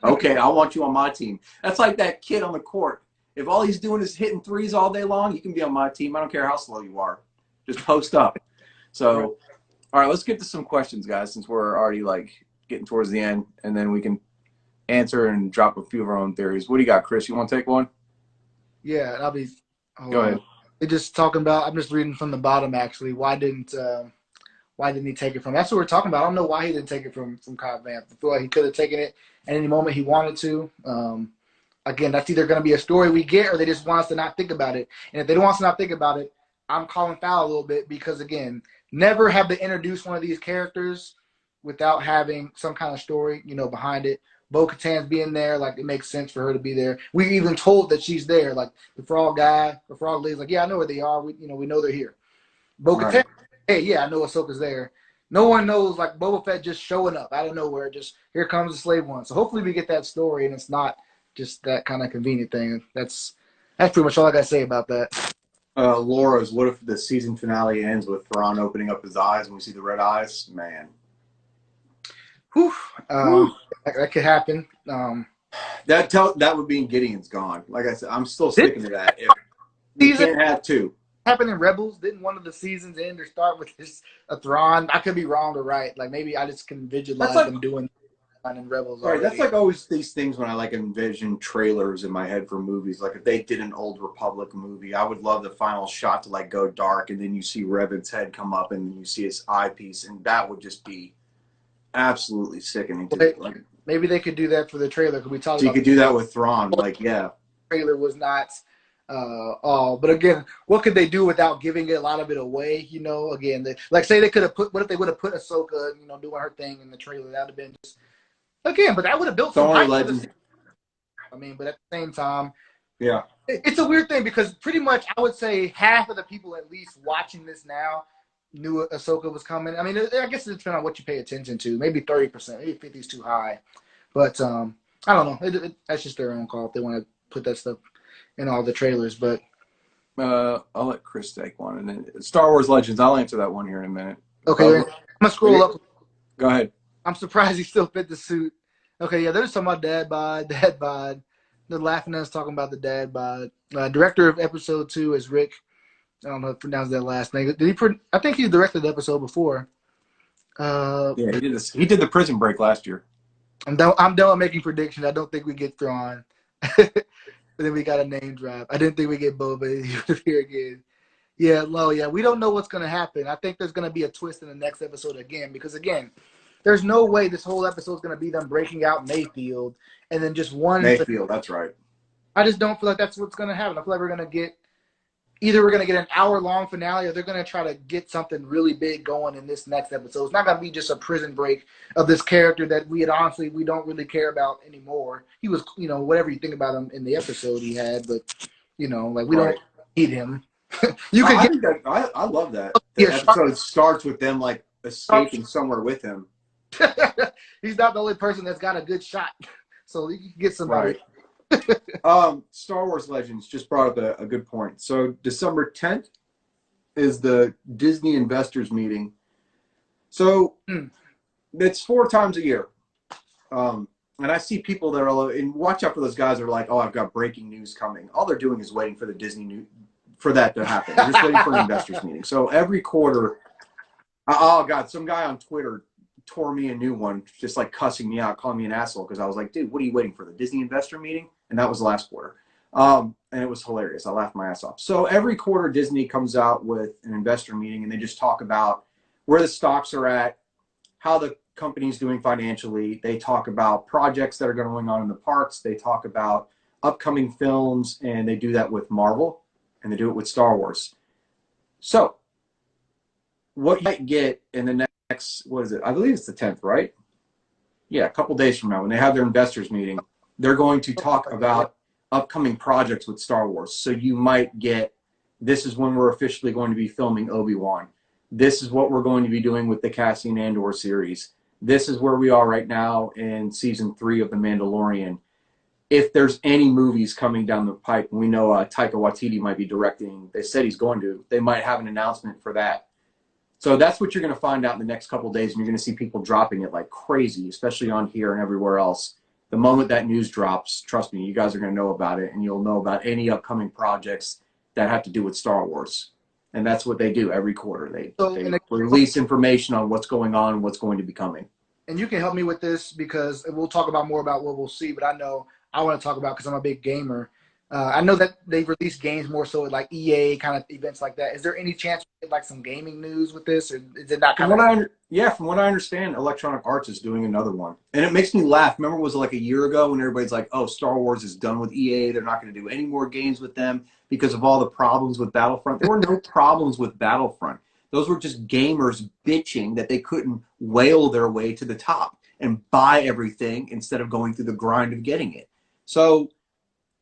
Okay, I want you on my team. That's like that kid on the court. If all he's doing is hitting threes all day long, you can be on my team. I don't care how slow you are. Just post up. So, all right, let's get to some questions, guys, since we're already like getting towards the end, and then we can answer and drop a few of our own theories. What do you got, Chris? You want to take one? Yeah, I'll be. Go ahead. They're just talking about. I'm just reading from the bottom actually. Why didn't he take it from? That's what we're talking about. I don't know why he didn't take it from Cobb Vanth. I feel like he could have taken it at any moment he wanted to. Again, that's either going to be a story we get, or they just want us to not think about it. And if they don't want us to not think about it, I'm calling foul a little bit because, again, never have they introduced one of these characters without having some kind of story, behind it. Bo-Katan's being there, like, it makes sense for her to be there. We're even told that she's there. Like, the frog guy, the frog lady's like, yeah, I know where they are. We know they're here. Bo-Katan, right. Hey, yeah, I know Ahsoka's there. No one knows, like, Boba Fett just showing up out of nowhere. Just, here comes the slave one. So hopefully we get that story, and it's not just that kind of convenient thing. That's pretty much all I got to say about that. Laura's, what if the season finale ends with Thrawn opening up his eyes and we see the red eyes? Man. Whew. That could happen. That would mean Gideon's gone. Like I said, I'm still sticking to that. If you can't have 2. Happened in Rebels. Didn't one of the seasons end or start with a Thrawn? I could be wrong or right. Like maybe I just can visualize them doing in Rebels. Right, that's like always these things when I like envision trailers in my head for movies. Like if they did an Old Republic movie, I would love the final shot to like go dark, and then you see Revan's head come up, and then you see his eyepiece, and that would just be absolutely sickening. Maybe they could do that for the trailer. Could we talk? So you could do that with Thrawn, like yeah. The trailer was not all, but again, what could they do without giving a lot of it away? Again, say they could have put. What if they would have put Ahsoka, doing her thing in the trailer? That would have been just. Again, but that would have built some hype. But at the same time, yeah, it's a weird thing because pretty much I would say half of the people at least watching this now knew Ahsoka was coming. I guess it depends on what you pay attention to. Maybe 30%, maybe 50 is too high. But I don't know. That's just their own call if they want to put that stuff in all the trailers. But I'll let Chris take one, and then Star Wars Legends. I'll answer that one here in a minute. Okay, I'm gonna scroll up. Go ahead. I'm surprised he still fit the suit. Okay, yeah, they're just talking about dad bod. They're laughing at us talking about the dad bod. Director of episode 2 is Rick. I don't know if I pronounced that last name. I think he directed the episode before. Yeah, he did this. He did the Prison Break last year. I'm done with making predictions. I don't think we get Thrawn. But then we got a name drop. I didn't think we get Boba here again. Yeah, low. Yeah, we don't know what's going to happen. I think there's going to be a twist in the next episode again because, again, there's no way this whole episode is going to be them breaking out Mayfield and then just one. Mayfield, that's right. I just don't feel like that's what's going to happen. I feel like we're going to get either we're going to get an hour-long finale or they're going to try to get something really big going in this next episode. It's not going to be just a prison break of this character that we don't really care about anymore. He was, whatever you think about him in the episode he had, but, like we don't need him. I love that. The episode starts with them like escaping somewhere with him. He's not the only person that's got a good shot, so you can get somebody. Right. Star Wars Legends just brought up a good point. So December 10th is the Disney investors meeting. So it's 4 times a year. And I see people that are, and watch out for those guys that are like, oh, I've got breaking news coming. All they're doing is waiting for the Disney news, for that to happen. They're just waiting for an investors meeting. So every quarter, oh God, some guy on Twitter tore me a new one, just like cussing me out, calling me an asshole because I was like, dude, what are you waiting for, the Disney investor meeting? And that was last quarter. And it was hilarious. I laughed my ass off. So every quarter Disney comes out with an investor meeting and they just talk about where the stocks are at, how the company's doing financially. They talk about projects that are going on in the parks. They talk about upcoming films, and they do that with Marvel and they do it with Star Wars. So what you might get in the next, what is it? I believe it's the 10th, right? Yeah, a couple days from now when they have their investors meeting, they're going to talk about upcoming projects with Star Wars. So you might get, this is when we're officially going to be filming Obi-Wan. This is what we're going to be doing with the Cassian Andor series. This is where we are right now in season 3 of The Mandalorian. If there's any movies coming down the pipe, we know Taika Waititi might be directing. They said he's going to. They might have an announcement for that. So that's what you're going to find out in the next couple of days, and you're going to see people dropping it like crazy, especially on here and everywhere else. The moment that news drops, trust me, you guys are going to know about it, and you'll know about any upcoming projects that have to do with Star Wars. And that's what they do every quarter. They release information on what's going on and what's going to be coming. And you can help me with this because we'll talk about more about what we'll see, but I know I want to talk about because I'm a big gamer. I know that they release games more so at like EA kind of events like that. Is there any chance we get like some gaming news with this, or is it not? From what I understand, Electronic Arts is doing another one, and it makes me laugh. Remember, was it like a year ago when everybody's like, "Oh, Star Wars is done with EA. They're not going to do any more games with them because of all the problems with Battlefront." There were no problems with Battlefront. Those were just gamers bitching that they couldn't whale their way to the top and buy everything instead of going through the grind of getting it. So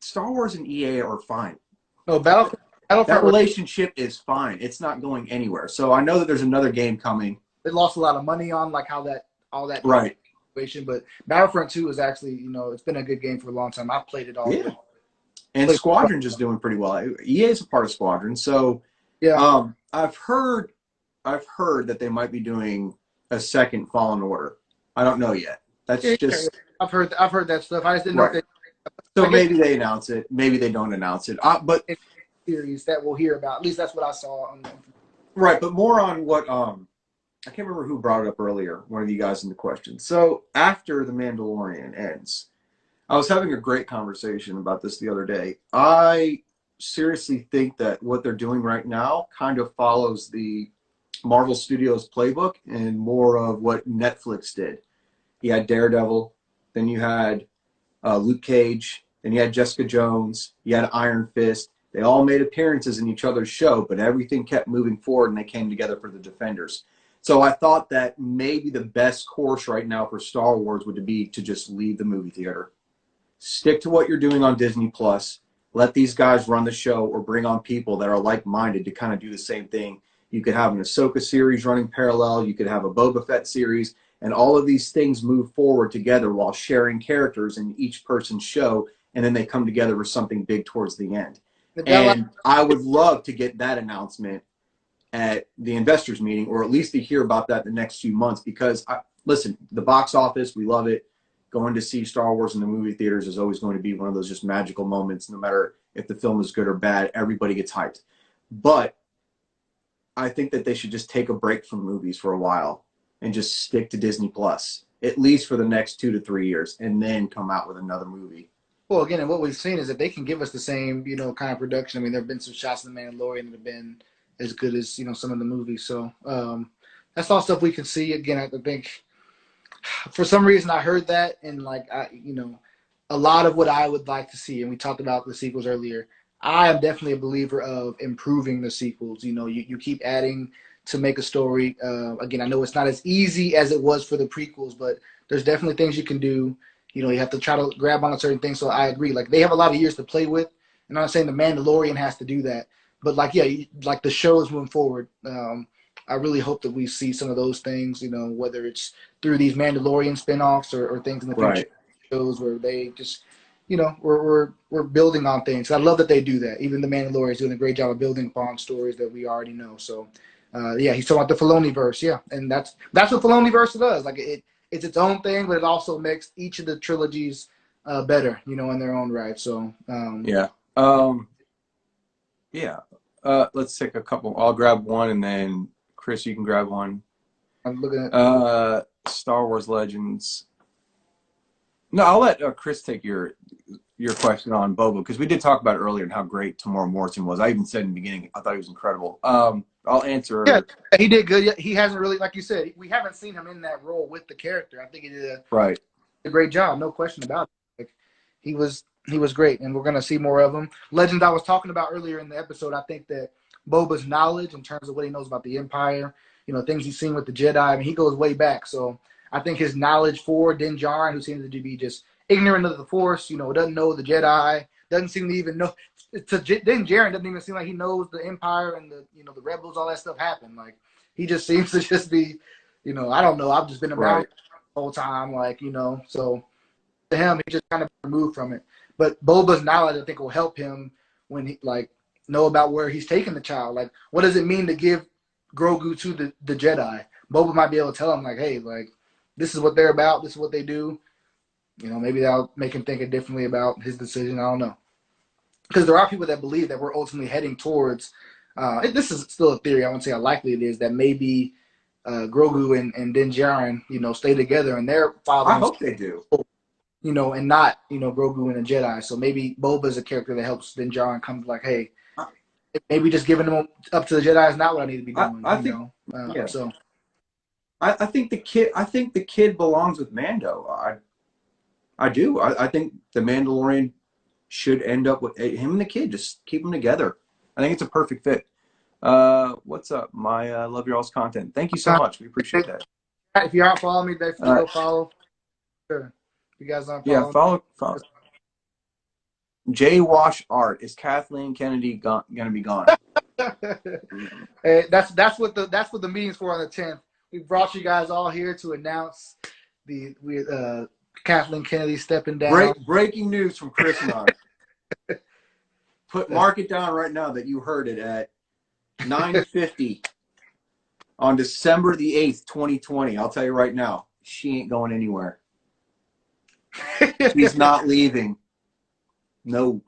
Star Wars and EA are fine. No, Battlefront that relationship is fine. It's not going anywhere. So I know that there's another game coming. They lost a lot of money on like all that right situation, but Battlefront 2 is actually, it's been a good game for a long time. I've played it all. Yeah. And Squadron's just doing pretty well. EA is a part of Squadron, so yeah. I've heard that they might be doing a second Fallen Order. I don't know yet. That's just I've heard that stuff. I just didn't know if they. So maybe they announce it. Maybe they don't announce it. But series that we'll hear about. At least that's what I saw. Right, but more on what I can't remember who brought it up earlier. One of you guys in the question. So after The Mandalorian ends, I was having a great conversation about this the other day. I seriously think that what they're doing right now kind of follows the Marvel Studios playbook and more of what Netflix did. You had Daredevil, then you had Luke Cage, then you had Jessica Jones, you had Iron Fist. They all made appearances in each other's show, but everything kept moving forward and they came together for the Defenders. So I thought that maybe the best course right now for Star Wars would be to just leave the movie theater. Stick to what you're doing on Disney Plus. Let these guys run the show or bring on people that are like-minded to kind of do the same thing. You could have an Ahsoka series running parallel. You could have a Boba Fett series. And all of these things move forward together while sharing characters in each person's show. And then they come together for something big towards the end. And I would love to get that announcement at the investors meeting, or at least to hear about that the next few months. Because, listen, the box office, we love it. Going to see Star Wars in the movie theaters is always going to be one of those just magical moments. No matter if the film is good or bad, everybody gets hyped. But I think that they should just take a break from movies for a while and just stick to Disney Plus, at least for the next 2 to 3 years, and then come out with another movie. Well, again, and what we've seen is that they can give us the same, kind of production. I mean, there have been some shots in The Mandalorian that have been, as good as some of the movies. So that's all stuff we can see. Again, I think for some reason I heard that, and like a lot of what I would like to see, and we talked about the sequels earlier. I am definitely a believer of improving the sequels. You keep adding to make a story. Again, I know it's not as easy as it was for the prequels, but there's definitely things you can do. You have to try to grab on a certain thing. So I agree. Like, they have a lot of years to play with, and I'm not saying the Mandalorian has to do that, but like the show is moving forward. I really hope that we see some of those things. Whether it's through these Mandalorian spinoffs or things in the future. Right. Shows where they just, we're building on things. I love that they do that. Even the Mandalorian is doing a great job of building upon stories that we already know. So, he's talking about the Filoniverse, and that's what Filoniverse does. Like, it's its own thing, but it also makes each of the trilogies better, in their own right. So, let's take a couple. I'll grab one, and then Chris, you can grab one. I'm looking at Star Wars Legends. No, I'll let Chris take your question on Boba, because we did talk about it earlier and how great Tamora Morrison was. I even said in the beginning I thought he was incredible. I'll answer. Yeah, he did good. He hasn't really, like you said, we haven't seen him in that role with the character. I think he did a great job, no question about it. Like, he was great, and we're gonna see more of him. Legends I was talking about earlier in the episode. I think that Boba's knowledge in terms of what he knows about the Empire, things he's seen with the Jedi. I mean, he goes way back. So I think his knowledge for Din Djarin, who seems to be just ignorant of the Force, doesn't know the Jedi, doesn't seem to even know. To Din Djarin, doesn't even seem like he knows the Empire and the the rebels, all that stuff happened. Like, he just seems to just be, I don't know. I've just been around the whole time, like, So to him, he just kind of removed from it. But Boba's knowledge, I think, will help him when he know about where he's taking the child. Like, what does it mean to give Grogu to the Jedi? Boba might be able to tell him, like, hey, like, this is what they're about. This is what they do. Maybe that'll make him think differently about his decision. I don't know. Because there are people that believe that we're ultimately heading towards, this is still a theory, I won't say how likely it is, that maybe Grogu and Din Djarin, stay together and their father. I hope they do. And not, Grogu and a Jedi. So maybe Boba's a character that helps Din Djarin come to, like, hey, maybe just giving them up to the Jedi is not what I need to be doing. I think, So I think the kid belongs with Mando. I do. I think the Mandalorian should end up with him and the kid. Just keep them together. I think it's a perfect fit. What's up? Love your all's content. Thank you so much. We appreciate that. If you aren't following me, definitely go follow. Sure. If you guys aren't following. Yeah, follow. J Wash Art. Is Kathleen Kennedy gonna be gone? Hey, that's what the meeting's for on the 10th. We brought you guys all here to announce the Kathleen Kennedy stepping down. Breaking news from Chris and I. Mark it down right now that you heard it at 9:50 on December the 8th, 2020. I'll tell you right now, she ain't going anywhere. She's not leaving. No.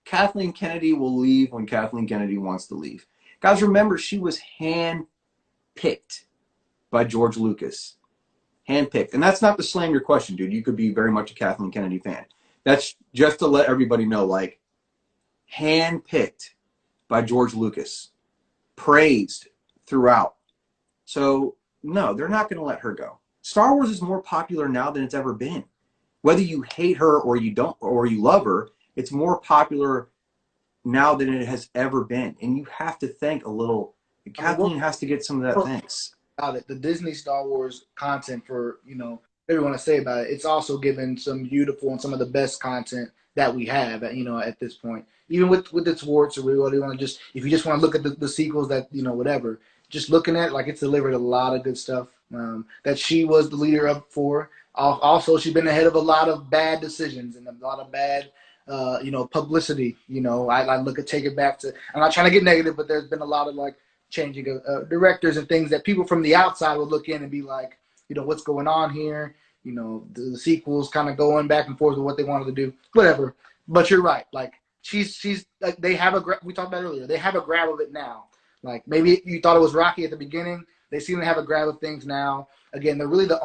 Kathleen Kennedy will leave when Kathleen Kennedy wants to leave. Guys, remember, she was hand-picked by George Lucas. Handpicked. And that's not to slam your question, dude. You could be very much a Kathleen Kennedy fan. That's just to let everybody know, like, handpicked by George Lucas. Praised throughout. So, no, they're not going to let her go. Star Wars is more popular now than it's ever been. Whether you hate her or you don't, or you love her, it's more popular now than it has ever been. And you have to think a little. Kathleen has to get some of that thanks. About it, the Disney Star Wars content, for everyone to say about it, it's also given some beautiful and some of the best content that we have at this point, even with its warts, or we really want to just, if you just want to look at the sequels that whatever, just looking at it, like, it's delivered a lot of good stuff that she was the leader of for. Also, she's been ahead of a lot of bad decisions and a lot of bad publicity. I look at, take it back to, I'm not trying to get negative, but there's been a lot of, like, changing of directors and things that people from the outside would look in and be like, what's going on here? The sequels kind of going back and forth with what they wanted to do, whatever. But you're right. Like, she's like, they have we talked about earlier, they have a grab of it now. Like, maybe you thought it was rocky at the beginning. They seem to have a grab of things now. Again, they're really the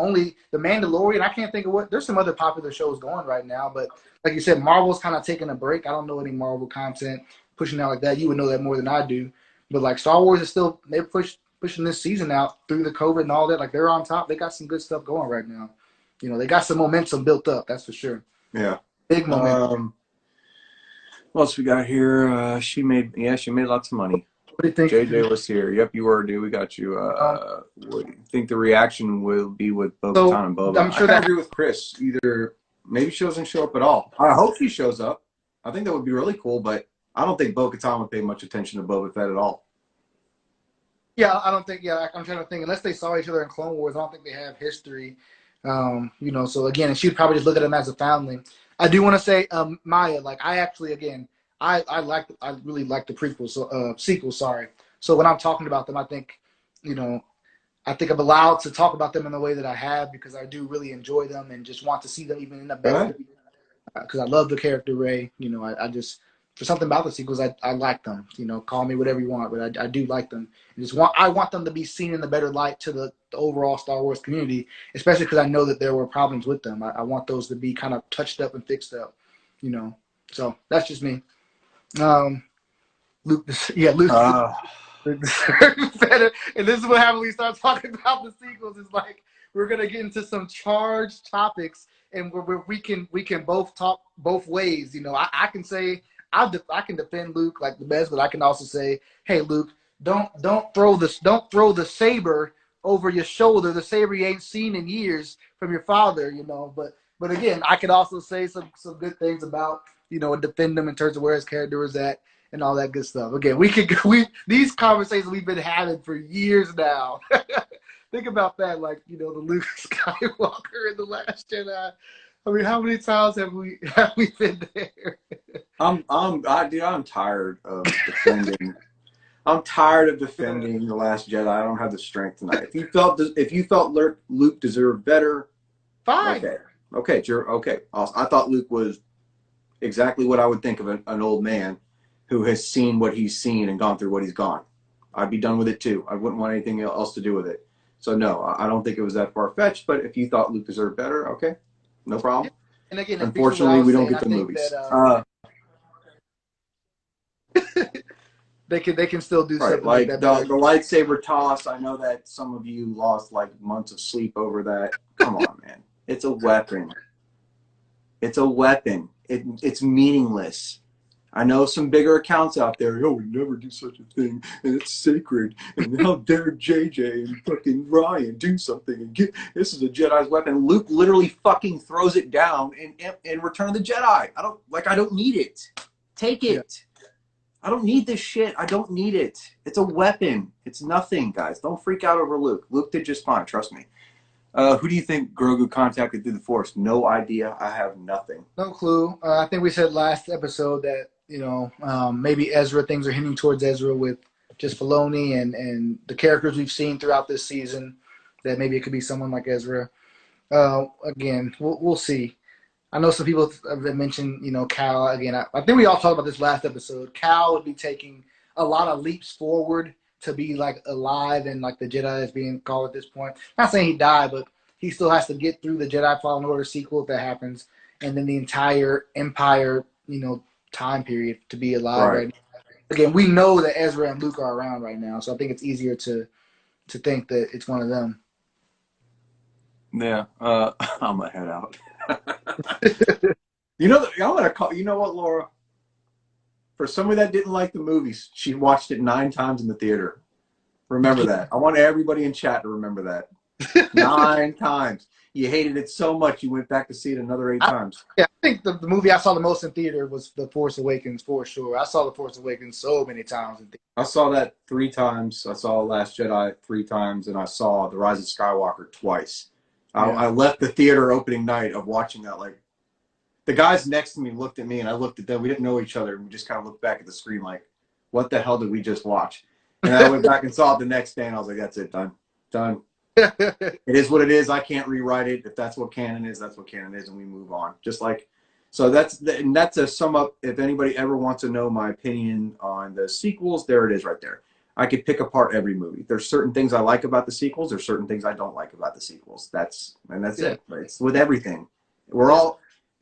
Mandalorian. I can't think of there's some other popular shows going right now, but like you said, Marvel's kind of taking a break. I don't know any Marvel content pushing out like that. You would know that more than I do. But like Star Wars is still, they're pushing this season out through the COVID and all that. Like they're on top. They got some good stuff going right now. You know, they got some momentum built up. That's for sure. Yeah. Big momentum. What else we got here? She made lots of money. What do you think? JJ was here. Yep, you were, dude. We got you. What do you think the reaction will be with Bo-Katan and Boba? I'm sure I agree with Chris. Either maybe she doesn't show up at all. I hope she shows up. I think that would be really cool, but I don't think Bo-Katan would pay much attention to Boba Fett at all. Yeah, I don't think. Yeah, I'm trying to think. Unless they saw each other in Clone Wars, I don't think they have history. You know, so again, she'd probably just look at him as a foundling. I do want to say, Maya. Like, I actually, again, I really like the prequels, sequels. Sorry. So when I'm talking about them, I think, you know, I think I'm allowed to talk about them in the way that I have because I do really enjoy them and just want to see them even in a better. Because I love the character Rey. You know, I just, for something about the sequels, I like them. You know, call me whatever you want, but I do like them. I want them to be seen in a better light to the overall Star Wars community, especially because I know that there were problems with them. I want those to be kind of touched up and fixed up. You know, so that's just me. Luke. Better. And this is what happens when we start talking about the sequels. It's like we're gonna get into some charged topics, and where we can both talk both ways. You know, I can say I can defend Luke like the best, but I can also say, hey, Luke, don't throw the saber over your shoulder. The saber you ain't seen in years from your father. You know, but again, I could also say some good things about, you know, and defend him in terms of where his character was at and all that good stuff. Again, these conversations we've been having for years now. Think about that, like, you know, the Luke Skywalker in The Last Jedi. I mean, how many times have we been there? I'm tired of defending. I'm tired of defending The Last Jedi. I don't have the strength tonight. If you felt Luke deserved better, fine. Okay, awesome. I thought Luke was exactly what I would think of an old man who has seen what he's seen and gone through what he's gone. I'd be done with it too. I wouldn't want anything else to do with it. So no, I don't think it was that far-fetched, but if you thought Luke deserved better, okay, no problem. And again, unfortunately, we don't get the movies. They can still do something like that. The lightsaber toss, I know that some of you lost like months of sleep over that. Come on, man. It's a weapon. It's a weapon. It's meaningless. I know some bigger accounts out there. Oh, we never do such a thing, and it's sacred. And how dare JJ and fucking Ryan do something and this is a Jedi's weapon. Luke literally fucking throws it down in Return of the Jedi. I don't need it. Take it. Yeah. I don't need this shit. I don't need it. It's a weapon. It's nothing, guys. Don't freak out over Luke. Luke did just fine. Trust me. Who do you think Grogu contacted through the Force? No idea. I have nothing. No clue. I think we said last episode that, you know, maybe Ezra, things are hinting towards Ezra with just Filoni and the characters we've seen throughout this season, that maybe it could be someone like Ezra. Again, we'll see. I know some people have mentioned, you know, Cal. Again, I think we all talked about this last episode. Cal would be taking a lot of leaps forward to be like alive and like the Jedi is being called at this point. Not saying he died, but he still has to get through the Jedi Fallen Order sequel if that happens, and then the entire Empire, you know, time period to be alive right now. Again, we know that Ezra and Luke are around right now, so I think it's easier to think that it's one of them. Yeah, I'm gonna head out. You know, I'm gonna call. You know what, Laura? For somebody that didn't like the movies, she watched it 9 times in the theater. Remember that. I want everybody in chat to remember that. 9 times. You hated it so much you went back to see it another 8 times. Yeah, I think the movie I saw the most in theater was The Force Awakens for sure. I saw The Force Awakens so many times in theater. I saw that 3 times. I saw Last Jedi 3 times, and I saw The Rise of Skywalker twice. Yeah. I left the theater opening night of watching that. Like, the guys next to me looked at me, and I looked at them. We didn't know each other, and we just kind of looked back at the screen like, what the hell did we just watch? And I went back and saw it the next day, and I was like, that's it, done. It is what it is. I can't rewrite it. If that's what canon is, that's what canon is, and we move on. Just like, so that's a sum up. If anybody ever wants to know my opinion on the sequels, there it is right there. I could pick apart every movie. There's certain things I like about the sequels. There's certain things I don't like about the sequels. That's it. It's with everything.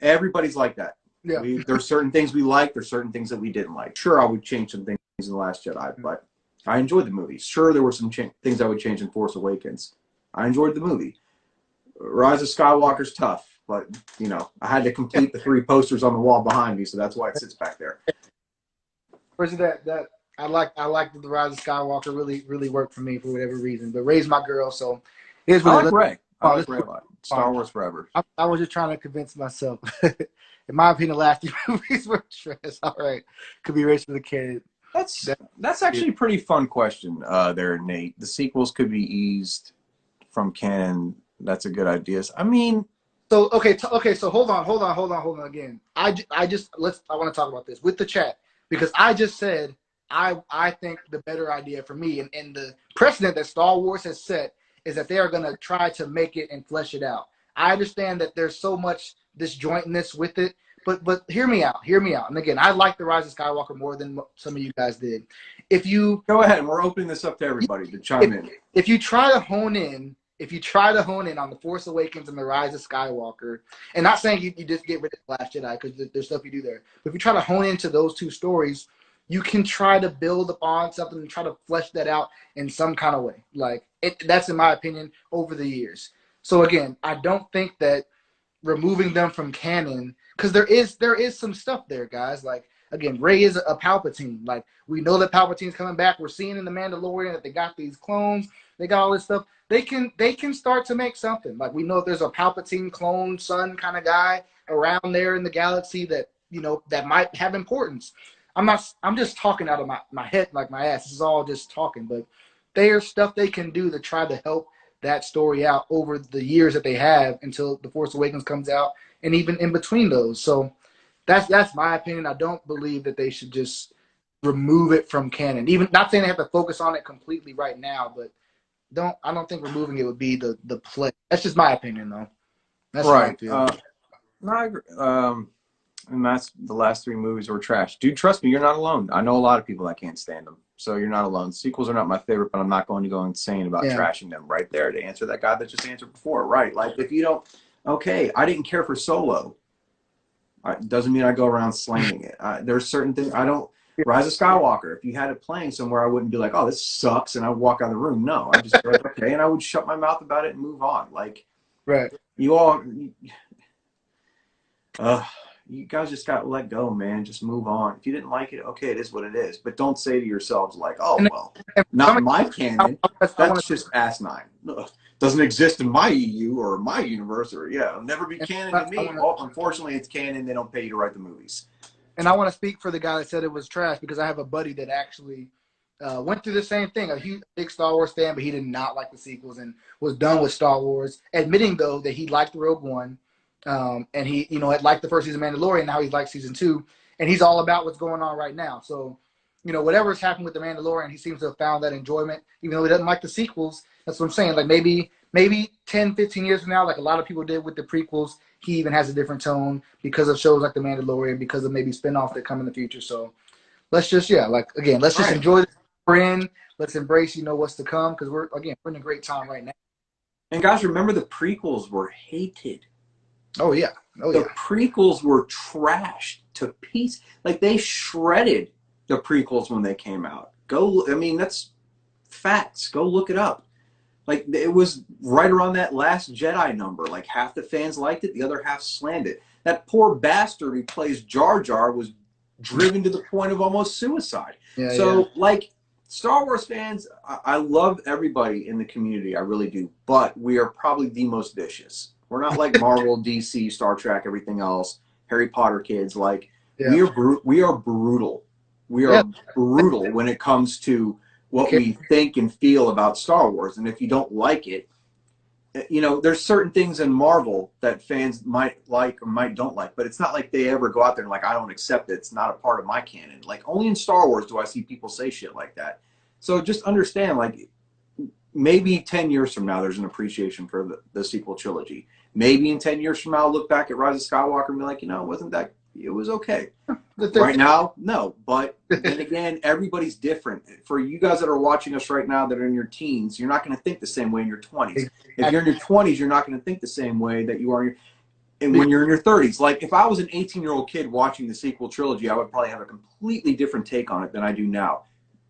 Everybody's like that. Yeah. There's certain things we liked. There's certain things that we didn't like. Sure, I would change some things in The Last Jedi, but I enjoyed the movie. Sure, there were some things I would change in Force Awakens. I enjoyed the movie. Rise of Skywalker's tough, but, you know, I had to complete the 3 posters on the wall behind me, so that's why it sits back there. Where's that I like that the Rise of Skywalker really worked for me for whatever reason. But Rey's my girl, so here's what I like Rey. I like Rey a lot. Star Wars forever. I was just trying to convince myself. In my opinion, the last 2 movies were trash. All right, could be race for the kid. That's actually a pretty fun question there, Nate. The sequels could be eased from canon. That's a good idea. I mean, so okay. So hold on again. I want to talk about this with the chat because I just said I think the better idea for me and the precedent that Star Wars has set is that they are going to try to make it and flesh it out. I understand that there's so much disjointness with it, but hear me out. And again, I like The Rise of Skywalker more than some of you guys did. If you go ahead, we're opening this up to everybody to chime in. If you try to hone in on The Force Awakens and The Rise of Skywalker, and not saying you just get rid of The Last Jedi because there's stuff you do there, but if you try to hone into those 2 stories, you can try to build upon something and try to flesh that out in some kind of way. That's in my opinion over the years. So again, I don't think that removing them from canon, because there is some stuff there, guys. Like again, Rey is a Palpatine. Like we know that Palpatine's coming back. We're seeing in the Mandalorian that they got these clones. They got all this stuff. They can start to make something. Like we know there's a Palpatine clone son kind of guy around there in the galaxy that that might have importance. I'm just talking out of my head like my ass. This is all just talking, but there's stuff they can do to try to help that story out over the years that they have until The Force Awakens comes out and even in between those. So that's my opinion. I don't believe that they should just remove it from canon. Even not saying they have to focus on it completely right now, but I don't think removing it would be the play. That's just my opinion though. That's right. No, I agree. And that's the last 3 movies were trash. Dude, trust me, you're not alone. I know a lot of people that can't stand them. So you're not alone. Sequels are not my favorite, but I'm not going to go insane about trashing them right there to answer that guy that just answered before. Right. Like if you don't, okay, I didn't care for Solo. Doesn't mean I go around slanging it. There's certain things I don't. Rise of Skywalker, if you had it playing somewhere, I wouldn't be like, oh, this sucks, and I would walk out of the room. No, I just like, okay, and I would shut my mouth about it and move on. Like, right. You guys just got to let go, man. Just move on. If you didn't like it, okay, it is what it is. But don't say to yourselves like, oh, well, not my canon. That's just asinine. Doesn't exist in my EU or my universe, or it'll never be canon to me. Well, unfortunately, it's canon. They don't pay you to write the movies. And I want to speak for the guy that said it was trash because I have a buddy that actually went through the same thing. A huge, big Star Wars fan, but he did not like the sequels and was done with Star Wars, admitting, though, that he liked Rogue One. And he, had liked the first season of Mandalorian. Now he's liked season 2. And he's all about what's going on right now. So, whatever's happened with the Mandalorian, he seems to have found that enjoyment, even though he doesn't like the sequels. That's what I'm saying. Like maybe 10, 15 years from now, like a lot of people did with the prequels, he even has a different tone because of shows like The Mandalorian, because of maybe spinoffs that come in the future. So let's just, let's just enjoy the we're in. Let's embrace, what's to come, because we're in a great time right now. And guys, remember the prequels were hated. Oh, yeah. The prequels were trashed to pieces. Like, they shredded the prequels when they came out. That's facts. Go look it up. Like, it was right around that Last Jedi number. Like, half the fans liked it, the other half slammed it. That poor bastard who plays Jar Jar was driven to the point of almost suicide. Like, Star Wars fans, I love everybody in the community. I really do. But we are probably the most vicious. We're not like Marvel, DC, Star Trek, everything else, Harry Potter kids. Like, we are brutal. We are brutal when it comes to what we think and feel about Star Wars. And if you don't like it, there's certain things in Marvel that fans might like or might don't like, but it's not like they ever go out there and like, I don't accept it. It's not a part of my canon. Like, only in Star Wars do I see people say shit like that. So just understand, like, maybe 10 years from now, there's an appreciation for the sequel trilogy. Maybe in 10 years from now, I'll look back at Rise of Skywalker and be like, it was okay. Right now, no. But then again, everybody's different. For you guys that are watching us right now that are in your teens, you're not going to think the same way in your 20s. If you're in your 20s, you're not going to think the same way that you are in your... and when you're in your 30s. Like, if I was an 18-year-old kid watching the sequel trilogy, I would probably have a completely different take on it than I do now.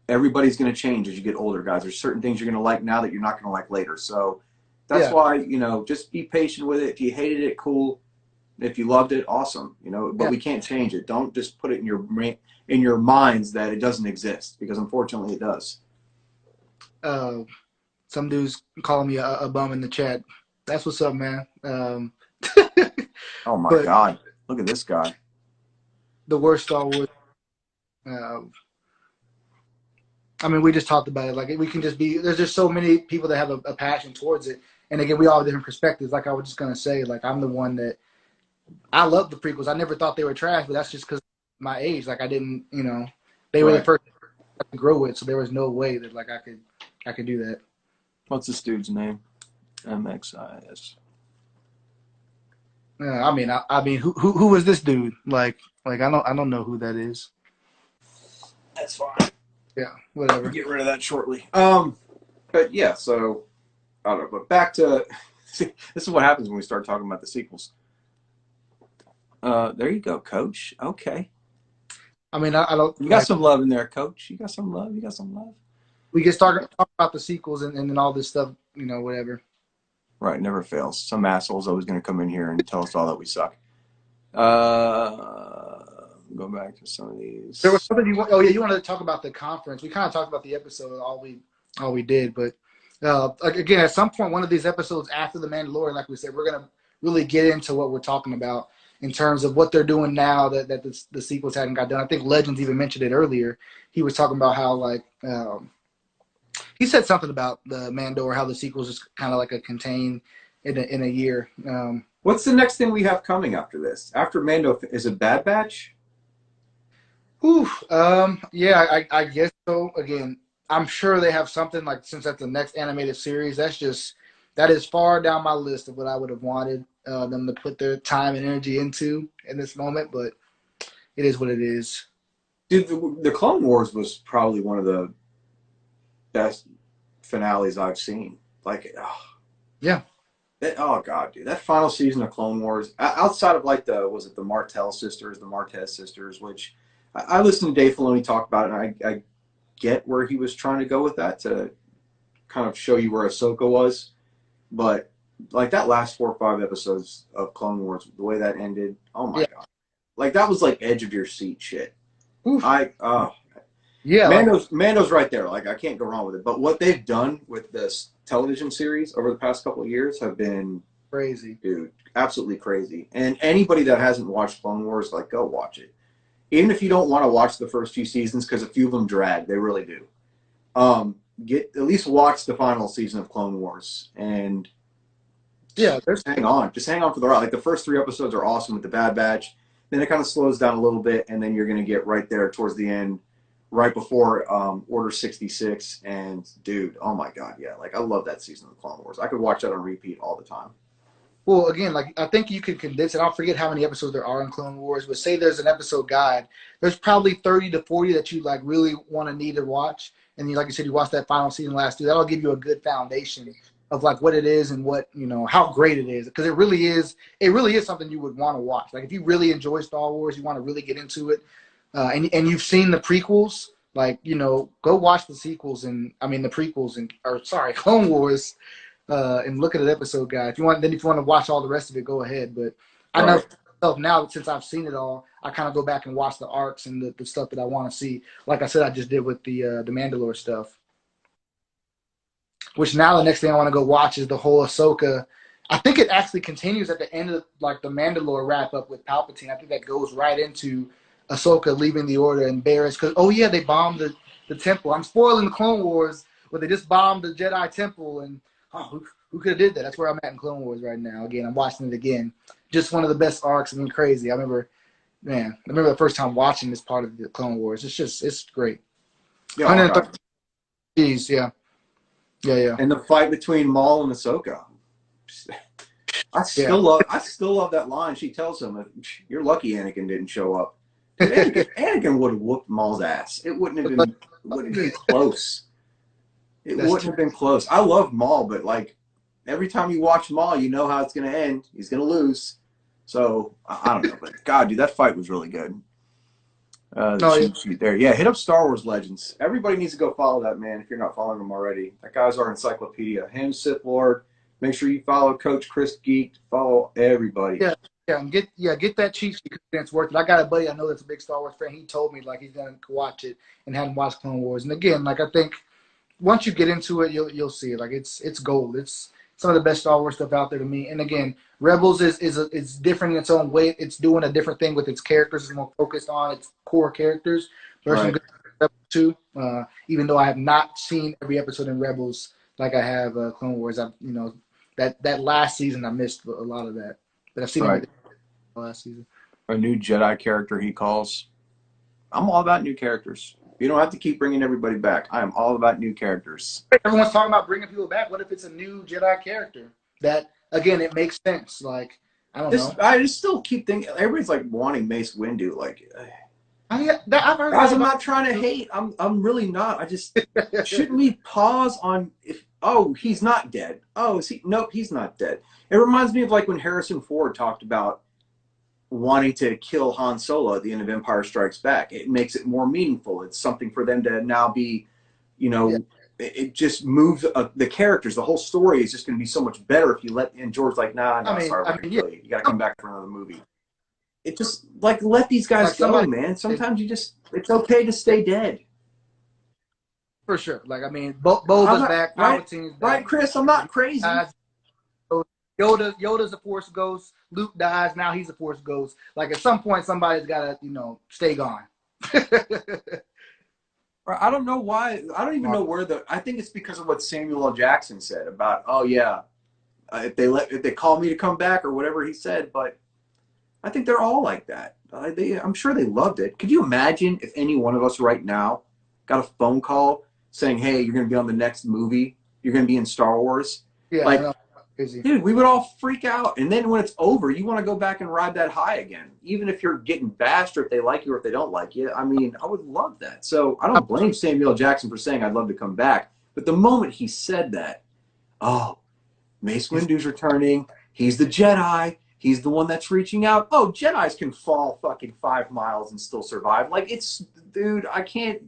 Everybody's going to change as you get older, guys. There's certain things you're going to like now that you're not going to like later. So that's why, you know, just be patient with it. If you hated it, cool. If you loved it, awesome. You know, but we can't change it. Don't just put it in your minds that it doesn't exist, because unfortunately it does. Some dude's calling me a bum in the chat. That's what's up, man. Oh my God! Look at this guy. The worst Star Wars. I mean, we just talked about it. Like, we can just be. There's just so many people that have a passion towards it, and again, we all have different perspectives. Like I was just gonna say, like, I'm the one that I love the prequels. I never thought they were trash, but that's just because my age. Like, I didn't, you know, they were the first I could grow with, so there was no way that like I could do that. What's this dude's name? MXIS. I mean, who is this dude? Like I don't know who that is. That's fine. Yeah, whatever. Get rid of that shortly. But yeah, so I don't know. But back to this is what happens when we start talking about the sequels. There you go, Coach. Okay. I mean, I don't. You got some love in there, Coach. You got some love. You got some love. We get started talking about the sequels and then all this stuff, you know, whatever. Right, never fails. Some asshole's always going to come in here and tell us all that we suck. Go back to some of these. There was something you want. Oh yeah, you wanted to talk about the conference. We kind of talked about the episode, all we did, but again, at some point, one of these episodes after the Mandalorian, like we said, we're gonna really get into what we're talking about in terms of what they're doing now that the sequels hadn't got done. I think Legends even mentioned it earlier. He was talking about how like. He said something about the Mando or how the sequels is kind of like a contained in a year. What's the next thing we have coming after this? After Mando, is it Bad Batch? Yeah, I guess so. Again, I'm sure they have something like, since that's the next animated series. That is far down my list of what I would have wanted them to put their time and energy into in this moment. But it is what it is. Dude, the Clone Wars was probably one of the best finales I've seen. Like, yeah. Oh God, dude, that final season of Clone Wars, outside of like the Martell sisters, the Martez sisters, which I listened to Dave Filoni talk about it, and I get where he was trying to go with that, to kind of show you where Ahsoka was, but like that last 4 or 5 episodes of Clone Wars, the way that ended, oh my God, like that was like edge of your seat shit. Oof. Yeah, Mando's right there. Like, I can't go wrong with it. But what they've done with this television series over the past couple of years have been crazy, dude. Absolutely crazy. And anybody that hasn't watched Clone Wars, like, go watch it. Even if you don't want to watch the first few seasons, because a few of them drag, they really do. At least watch the final season of Clone Wars, and just hang on for the ride. Like, the first 3 episodes are awesome with the Bad Batch. Then it kind of slows down a little bit, and then you're going to get right there towards the end. Right before Order 66, and dude, oh my God, yeah, like I love that season of Clone Wars. I could watch that on repeat all the time. Well, again, like I think you could condense it. I'll forget how many episodes there are in Clone Wars, but say there's an episode guide. There's probably 30 to 40 that you like really want to need to watch, and like you said, you watched that final season last year. That'll give you a good foundation of like what it is and what, you know, how great it is, because it really is something you would want to watch. Like if you really enjoy Star Wars, you want to really get into it. And you've seen the prequels, like, you know, go watch the sequels the prequels Clone Wars, and look at an episode guide. If you want to watch all the rest of it, go ahead. But I know for myself now, since I've seen it all, I kind of go back and watch the arcs and the stuff that I want to see. Like I said, I just did with the Mandalore stuff. Which now the next thing I want to go watch is the whole Ahsoka. I think it actually continues at the end of like the Mandalore wrap up with Palpatine. I think that goes right into Ahsoka leaving the Order and Barris, because they bombed the temple. I'm spoiling the Clone Wars, but they just bombed the Jedi temple, and who could have did that? That's where I'm at in Clone Wars right now. Again, I'm watching it again. Just one of the best arcs. I mean, crazy. I remember the first time watching this part of the Clone Wars. It's great. Yeah, 130. Jeez, yeah. And the fight between Maul and Ahsoka. I still love that line. She tells him, "You're lucky Anakin didn't show up." Anakin would have whooped Maul's ass. It wouldn't have been close. It wouldn't have been close. I love Maul, but like every time you watch Maul, you know how it's going to end. He's going to lose. So I don't know, but God, dude, that fight was really good. The No, cheat sheet there. Yeah, hit up Star Wars Legends. Everybody needs to go follow that man if you're not following him already. That guy's our encyclopedia. Him, Sith Lord. Make sure you follow Coach Chris Geek'd. Follow everybody. and get that cheat sheet because it's worth it. I got a buddy I know that's a big Star Wars fan. He told me like he's gonna watch it and hadn't watched Clone Wars. And again, like I think once you get into it, you'll see it. Like it's gold. It's some of the best Star Wars stuff out there to me. And again, Rebels is different in its own way. It's doing a different thing with its characters. It's more focused on its core characters. There's some good Rebels too. Even though I have not seen every episode in Rebels like I have Clone Wars, I've that last season I missed a lot of that. But I've seen it last season. A new Jedi character he calls. I'm all about new characters. You don't have to keep bringing everybody back. I am all about new characters. Everyone's talking about bringing people back. What if it's a new Jedi character? That, again, it makes sense. Like, I don't know. I just still keep thinking, everybody's like wanting Mace Windu. Like, I've heard guys, I'm not trying to hate. I'm really not. I just, shouldn't we pause on if, oh, he's not dead. Oh, is he? Nope, he's not dead. It reminds me of like when Harrison Ford talked about wanting to kill Han Solo at the end of Empire Strikes Back. It makes it more meaningful. It's something for them to now be, it just moves the characters. The whole story is just going to be so much better if you let, and George's like, nah, sorry, kill you. You got to come back for another movie. It just, like, let these guys go, man. Sometimes it's okay to stay dead. For sure. Like, I mean, Boba's back, Palpatine's back. Right, Chris, I'm not crazy. Yoda's a Force ghost. Luke dies. Now he's a Force ghost. Like at some point, somebody's got to, stay gone. I don't know why. I don't even know where I think it's because of what Samuel L. Jackson said about, oh yeah, if they call me to come back or whatever he said. But I think they're all like that. I'm sure they loved it. Could you imagine if any one of us right now got a phone call saying, hey, you're going to be on the next movie. You're going to be in Star Wars. Yeah. Like, dude, we would all freak out. And then when it's over, you want to go back and ride that high again. Even if you're getting bashed or if they like you or if they don't like you. I mean, I would love that. So I don't blame Samuel L. Jackson for saying I'd love to come back. But the moment he said that, oh, Mace Windu's returning. He's the Jedi. He's the one that's reaching out. Oh, Jedis can fall fucking 5 miles and still survive. Like, dude, I can't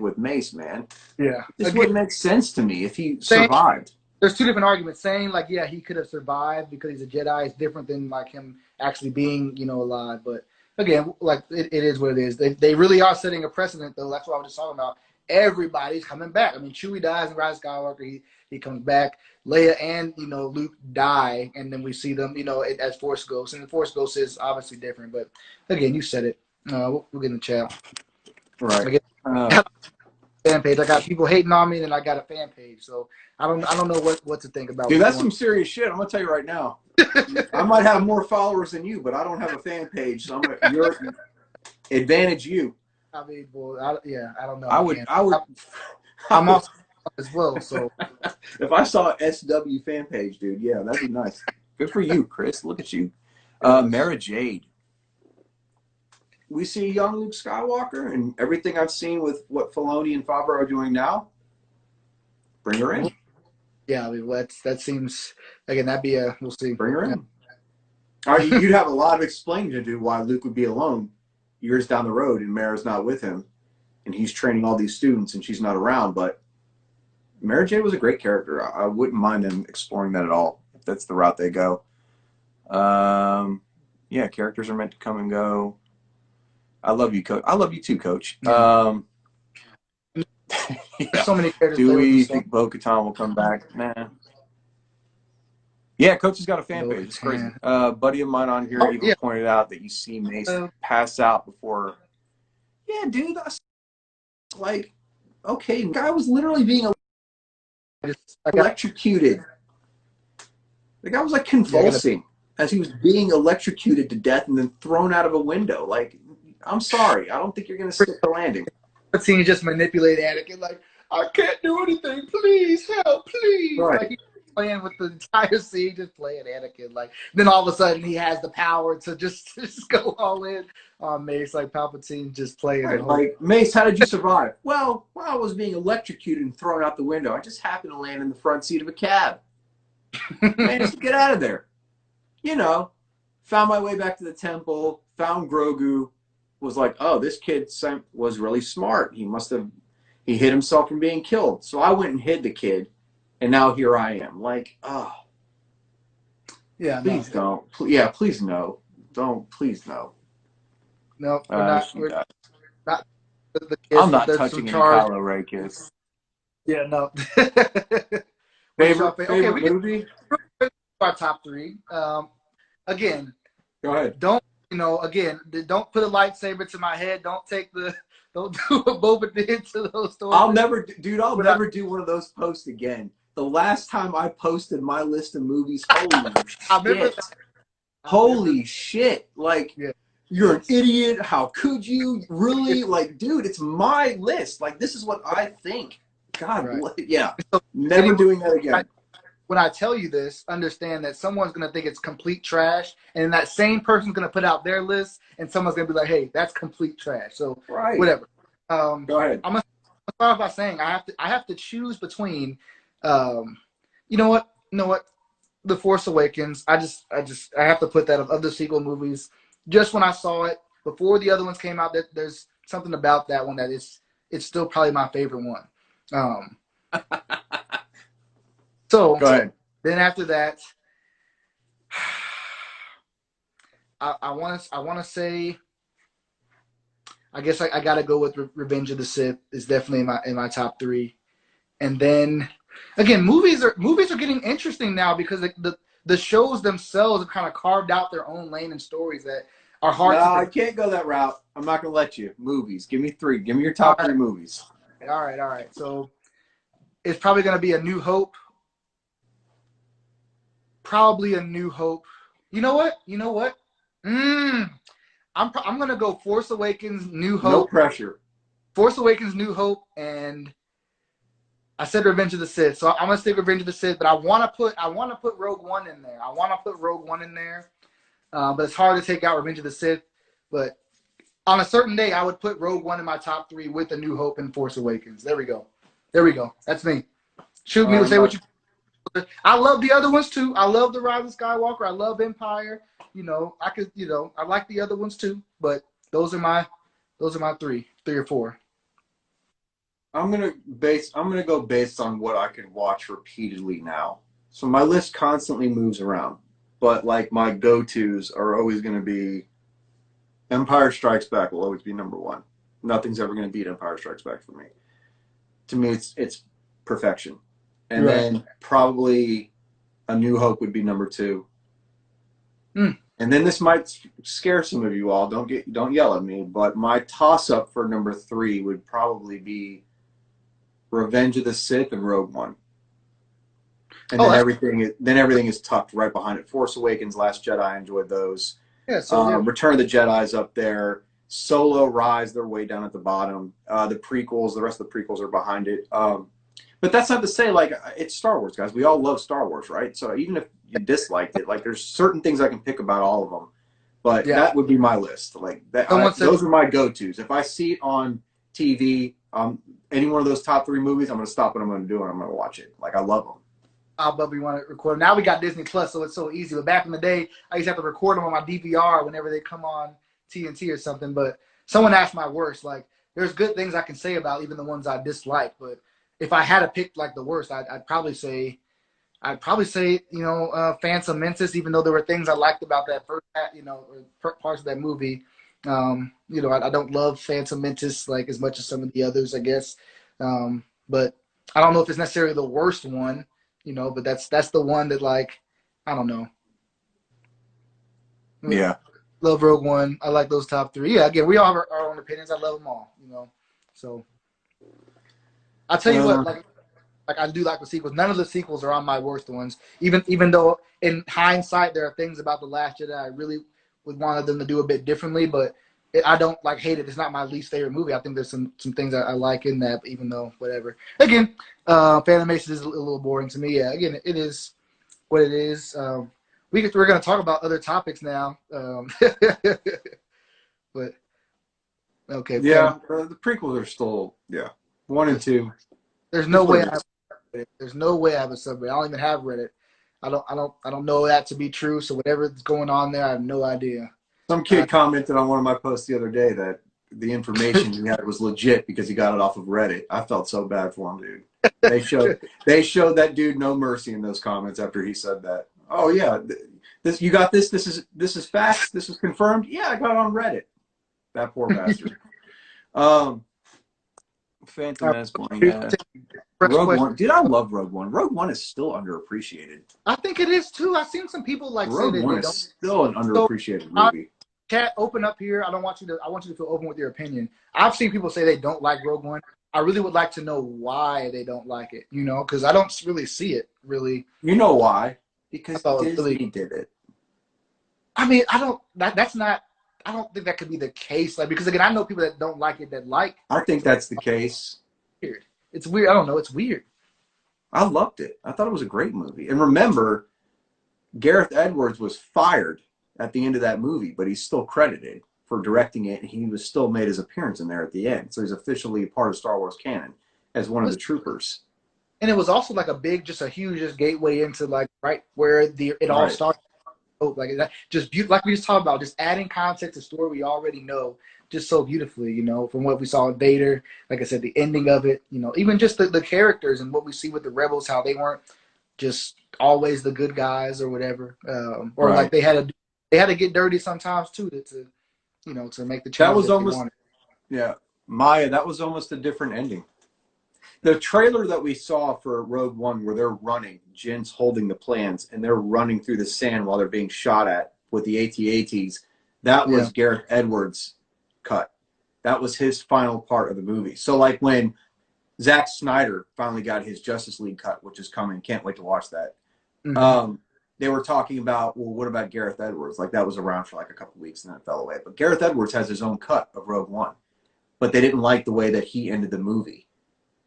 with Mace, man. Yeah. This wouldn't make sense to me if he survived. There's two different arguments. Saying, like, yeah, he could have survived because he's a Jedi is different than, like, him actually being, alive. But, again, like, it is what it is. They really are setting a precedent, though. That's what I was just talking about. Everybody's coming back. I mean, Chewie dies in Rise of Skywalker. He comes back. Leia and, Luke die, and then we see them, as Force Ghosts. And the Force Ghost is obviously different. But, again, you said it. We'll get in the chat. Right. Fan page. I got people hating on me, and I got a fan page. So I don't know what to think about. Dude, that's some serious shit. I'm gonna tell you right now. I might have more followers than you, but I don't have a fan page. So you're advantage you. I mean, boy, I don't know. I would. I'm also as well. So if I saw an SW fan page, dude, yeah, that'd be nice. Good for you, Chris. Look at you, Mara Jade. We see young Luke Skywalker, and everything I've seen with what Filoni and Favreau are doing now, bring her in. Yeah, I mean, that seems, again, that'd be we'll see. Bring her in. All right, you'd have a lot of explaining to do why Luke would be alone years down the road and Mara's not with him, and he's training all these students and she's not around. But Mara Jade was a great character. I wouldn't mind them exploring that at all if that's the route they go. Yeah, characters are meant to come and go. I love you, Coach. I love you too, Coach. Yeah. So many characters. Do we think Bo-Katan will come back? Nah. Yeah, Coach has got a fan page. It's crazy. Buddy of mine on here even pointed out that you see Mace pass out before. Yeah, dude. That's like, okay, the guy was literally being electrocuted. The guy was like convulsing as he was being electrocuted to death and then thrown out of a window. Like, I'm sorry. I don't think you're going to stick the landing. I've seen you just manipulate Anakin. Like, I can't do anything. Please help, please. Right. Like, he's playing with the entire scene, just playing Anakin. Like, then all of a sudden he has the power to just go all in on Mace. Like Palpatine just playing. Right. Like, Mace, how did you survive? Well, while I was being electrocuted and thrown out the window, I just happened to land in the front seat of a cab. Man, just get out of there. found my way back to the temple, found Grogu, was like, oh, this kid was really smart. He hid himself from being killed. So I went and hid the kid, and now here I am. Like, oh, Yeah, please no. don't. Yeah, please no. Don't, please no. No, we're not. She We're died. not the I'm kids. not There's some touching any charge. Kylo Ren kids. Yeah, no. What's your Favorite Okay, we can movie? do our top three. Again, Go ahead. don't don't put a lightsaber to my head. Don't do what Boba did to those stories. I'll never do one of those posts again. The last time I posted my list of movies, holy shit! Like, yeah. You're an idiot. How could you? Really? Like, dude, it's my list. Like, this is what I think. God, right. Yeah. So, never doing that again. When I tell you this, understand that someone's going to think it's complete trash, and that same person's going to put out their list, and someone's going to be like, hey, that's complete trash. So, whatever. Go ahead. I'm going to start off by saying I have to choose between, you know what? The Force Awakens. I have to put that of the sequel movies. Just when I saw it, before the other ones came out, there's something about that one that it's still probably my favorite one. So go ahead. Then after that, I want to say, I guess I got to go with Revenge of the Sith. Is definitely in my top three. And then again, movies are getting interesting now because the shows themselves have kind of carved out their own lane and stories that are hard. No, I can't go that route. I'm not gonna let you. Movies. Give me three. Give me your top three movies. All right. So it's probably gonna be A New Hope. Probably A New Hope. You know what? I'm gonna go Force Awakens, New Hope. No pressure. Force Awakens, New Hope, and I said Revenge of the Sith. So I'm gonna stick Revenge of the Sith, but I wanna put Rogue One in there. But it's hard to take out Revenge of the Sith. But on a certain day, I would put Rogue One in my top three with A New Hope and Force Awakens. There we go. That's me. Shoot me. Say what you. I love the other ones too. I love The Rise of Skywalker. I love Empire. I like the other ones too. But those are my three or four. I'm gonna go based on what I can watch repeatedly now. So my list constantly moves around, but like my go-tos are always gonna be Empire Strikes Back will always be number one. Nothing's ever gonna beat Empire Strikes Back for me. To me, it's perfection. And then probably A New Hope would be number two. And then this might scare some of you all. Don't yell at me. But my toss-up for number three would probably be Revenge of the Sith and Rogue One. And then everything is tucked right behind it. Force Awakens, Last Jedi, I enjoyed those. Yeah. So Return of the Jedi's up there. Solo, Rise, they're way down at the bottom. The rest of the prequels are behind it. But that's not to say, like, it's Star Wars, guys. We all love Star Wars, right? So even if you disliked it, like, there's certain things I can pick about all of them. But that would be my list. Like, those are my go-tos. If I see it on TV, any one of those top three movies, I'm going to stop what I'm going to do and I'm going to watch it. Like, I love them. But we want to record. Now we got Disney Plus, so it's so easy. But back in the day, I used to have to record them on my DVR whenever they come on TNT or something. But someone asked my worst. Like, there's good things I can say about even the ones I dislike, but if I had to pick like the worst, I'd probably say, Phantom Menace. Even though there were things I liked about that first, parts of that movie. I don't love Phantom Menace like as much as some of the others, I guess. But I don't know if it's necessarily the worst one, But that's the one that like, I don't know. Yeah. Love Rogue One. I like those top three. Yeah. Again, we all have our own opinions. I love them all. So. I'll tell you what, like I do like the sequels. None of the sequels are on my worst ones. Even though in hindsight there are things about The Last Jedi I really would want them to do a bit differently, but I don't like hate it. It's not my least favorite movie. I think there's some things I like in that, even though whatever. Again, Phantom Menace is a little boring to me. Yeah, again, it is what it is. We're going to talk about other topics now. But okay. Yeah, the prequels are still 1 and 2. There's no way I have a subreddit. I don't even have Reddit. I don't know that to be true. So whatever's going on there, I have no idea. Some kid commented on one of my posts the other day that the information he had was legit because he got it off of Reddit. I felt so bad for him, dude. They showed that dude no mercy in those comments after he said that. Oh yeah, this you got this. This is facts. This is confirmed. Yeah, I got it on Reddit. That poor bastard. Phantom Menace, yeah. Rogue One, dude, I love Rogue One. Rogue One is still underappreciated. I think it is too. I've seen some people like Rogue say that One they don't. is still an underappreciated movie. Chat, open up here. I want you to feel open with your opinion. I've seen people say they don't like Rogue One. I really would like to know why they don't like it. You know, because I don't really see it really. You know why? Because Disney did it. I mean, that's not. I don't think that could be the case. Like, because again, I know people that don't like it that like. I think that's the case. Weird. It's weird. I don't know. It's weird. I loved it. I thought it was a great movie. And remember, Gareth Edwards was fired at the end of that movie, but he's still credited for directing it. And he was still made his appearance in there at the end. So he's officially part of Star Wars canon as one of the troopers. And it was also like a huge gateway into like right where it all started. Like that, just like we just talked about, just adding context to story we already know, just so beautifully, you know, from what we saw in Vader. Like I said, the ending of it, you know, even just the characters and what we see with the rebels, how they weren't just always the good guys or whatever, or like they had to get dirty sometimes too to you know, to make the change. That was almost Maya. That was almost a different ending. The trailer that we saw for Rogue One, where they're running, Jin's holding the plans, and they're running through the sand while they're being shot at with the AT-ATs, that was Gareth Edwards' cut. That was his final part of the movie. So, like, when Zack Snyder finally got his Justice League cut, which is coming, can't wait to watch that, they were talking about, well, what about Gareth Edwards? Like, that was around for, like, a couple weeks, and then it fell away. But Gareth Edwards has his own cut of Rogue One. But they didn't like the way that he ended the movie.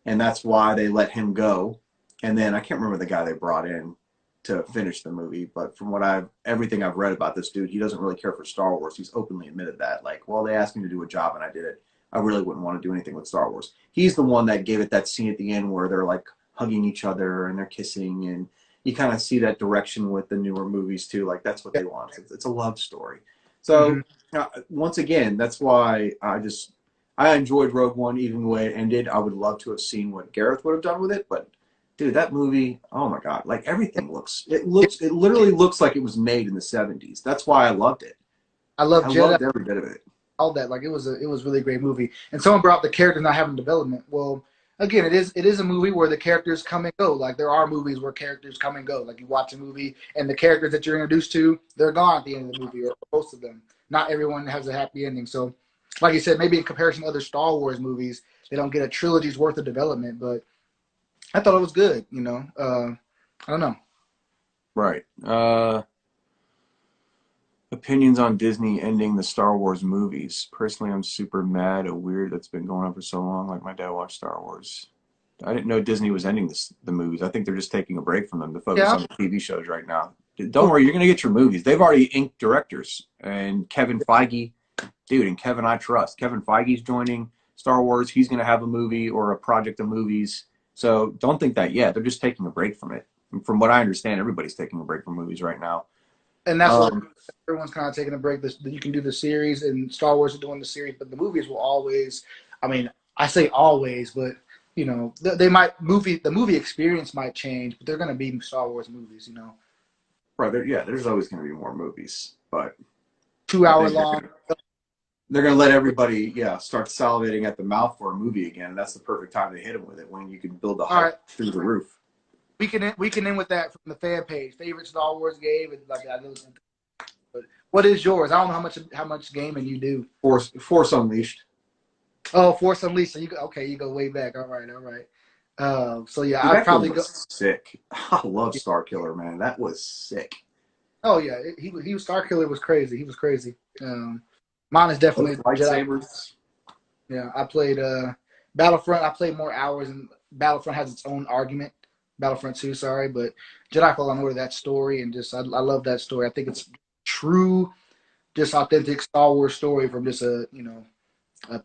And that's why they let him go. And then I can't remember the guy they brought in to finish the movie. But from everything I've read about this dude, he doesn't really care for Star Wars. He's openly admitted that. Like, well, they asked me to do a job and I did it. I really wouldn't want to do anything with Star Wars. He's the one that gave it that scene at the end where they're like hugging each other and they're kissing. And you kind of see that direction with the newer movies too. Like, that's what they want. It's a love story. So once again, that's why I enjoyed Rogue One even the way it ended. I would love to have seen what Gareth would have done with it, but dude, that movie, oh my God, like everything it literally looks like it was made in the 70s. That's why I loved it. I loved every bit of it. All that, like it was really a great movie. And someone brought up the characters not having development. Well, again, it is a movie where the characters come and go. Like there are movies where characters come and go. Like you watch a movie and the characters that you're introduced to, they're gone at the end of the movie, or most of them. Not everyone has a happy ending. So like you said, maybe in comparison to other Star Wars movies, they don't get a trilogy's worth of development, but I thought it was good, you know. I don't know. Right. Opinions on Disney ending the Star Wars movies. Personally, I'm super mad or weird that's been going on for so long. Like my dad watched Star Wars. I didn't know Disney was ending the movies. I think they're just taking a break from them to focus on the TV shows right now. Don't worry, you're going to get your movies. They've already inked directors. And Kevin Feige... Dude, and Kevin I trust. Kevin Feige's joining Star Wars. He's going to have a movie or a project of movies. So don't think that yet. They're just taking a break from it. And from what I understand, everybody's taking a break from movies right now. And that's what everyone's kind of taking a break. You can do the series, and Star Wars is doing the series, but the movies will always, I mean, I say always, but, you know, the movie experience might change, but they're going to be Star Wars movies, you know. Right. There's always going to be more movies, but 2 hour long. They're going to let everybody, start salivating at the mouth for a movie again. And that's the perfect time to hit them with it when you can build the hype through the roof. We can end with that from the fan page. Favorite Star Wars game, and like that. But what is yours? I don't know how much gaming you do. Force Unleashed. Oh, Force Unleashed. So you go way back. All right. So yeah, Dude, I'd probably go. Sick. I love Star Killer, man. That was sick. Oh yeah, he was Star Killer was crazy. He was crazy. Mine is definitely lightsabers. Yeah, I played Battlefront. I played more hours, and Battlefront has its own argument. Battlefront 2, sorry, but Jedi Fallen Order, that story, and just I love that story. I think it's true, just authentic Star Wars story from just a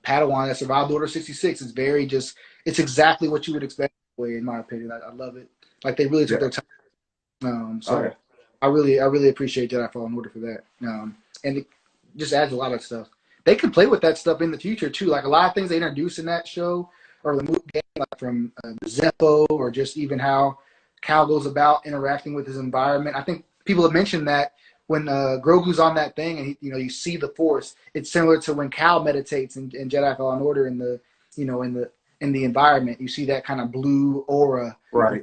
Padawan that survived Order 66. It's very it's exactly what you would expect, in my opinion. I love it. Like they really took their time. So Okay. I really appreciate Jedi Fallen Order for that. And it just adds a lot of stuff. They could play with that stuff in the future too. Like a lot of things they introduced in that show or the movie game, like from the Zeppo, or just even how Cal goes about interacting with his environment. I think people have mentioned that when Grogu's on that thing and you see the Force, it's similar to when Cal meditates in Jedi Fallen Order in the in the environment. You see that kind of blue aura. Right.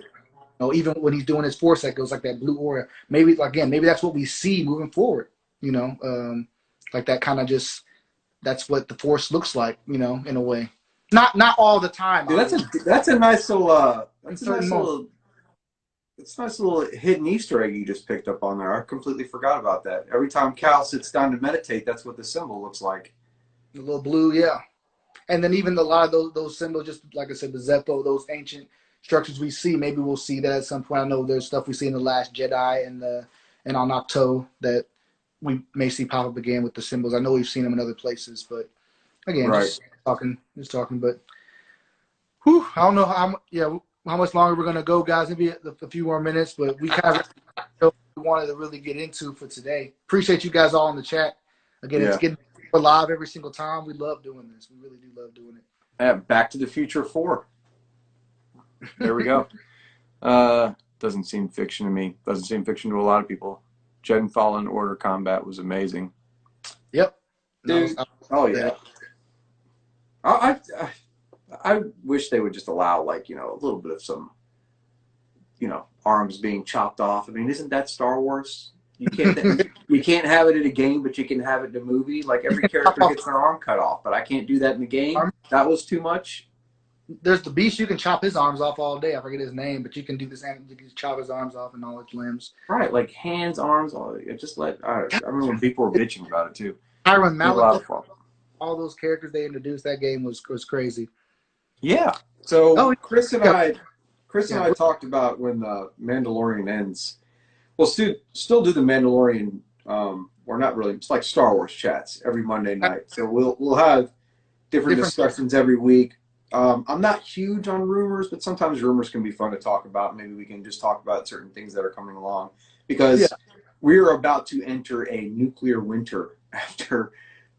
Even when he's doing his Force Echoes, like that blue aura. Maybe that's what we see moving forward. Like that kind of just that's what the Force looks like. In a way. Not all the time. Dude, that's a nice little it's a nice little hidden Easter egg you just picked up on there. I completely forgot about that. Every time Cal sits down to meditate, that's what the symbol looks like. The little blue, yeah. And then even a lot of those symbols, just like I said, the Zeppo, those ancient structures we see, maybe we'll see that at some point. I know there's stuff we see in The Last Jedi and on Octo that we may see pop up again with the symbols. I know we've seen them in other places, but again, Right. just talking. But whew, I don't know how much longer we're gonna go, guys. Maybe a few more minutes, but we kind of wanted to really get into for today. Appreciate you guys all in the chat. Again, It's getting live every single time. We love doing this. We really do love doing it. Yeah, Back to the Future 4. There we go. Doesn't seem fiction to me. Doesn't seem fiction to a lot of people. Jedi Fallen Order combat was amazing. Yep. Dude. Oh yeah. I wish they would just allow a little bit of some arms being chopped off. I mean, isn't that Star Wars? You can't have it in a game, but you can have it in a movie. Like every character gets their arm cut off, but I can't do that in the game. That was too much. There's the Beast. You can chop his arms off all day. I forget his name, but you can do this. You can chop his arms off and all his limbs. Right, like hands, arms. I remember when people were bitching about it too. Tyron Malik, all those characters they introduced. That game was crazy. Yeah. So Chris and I talked about when the Mandalorian ends. We'll still do the Mandalorian. Or not really. It's like Star Wars chats every Monday night. So we'll have different discussions every week. I'm not huge on rumors, but sometimes rumors can be fun to talk about. Maybe we can just talk about certain things that are coming along because we're about to enter a nuclear winter after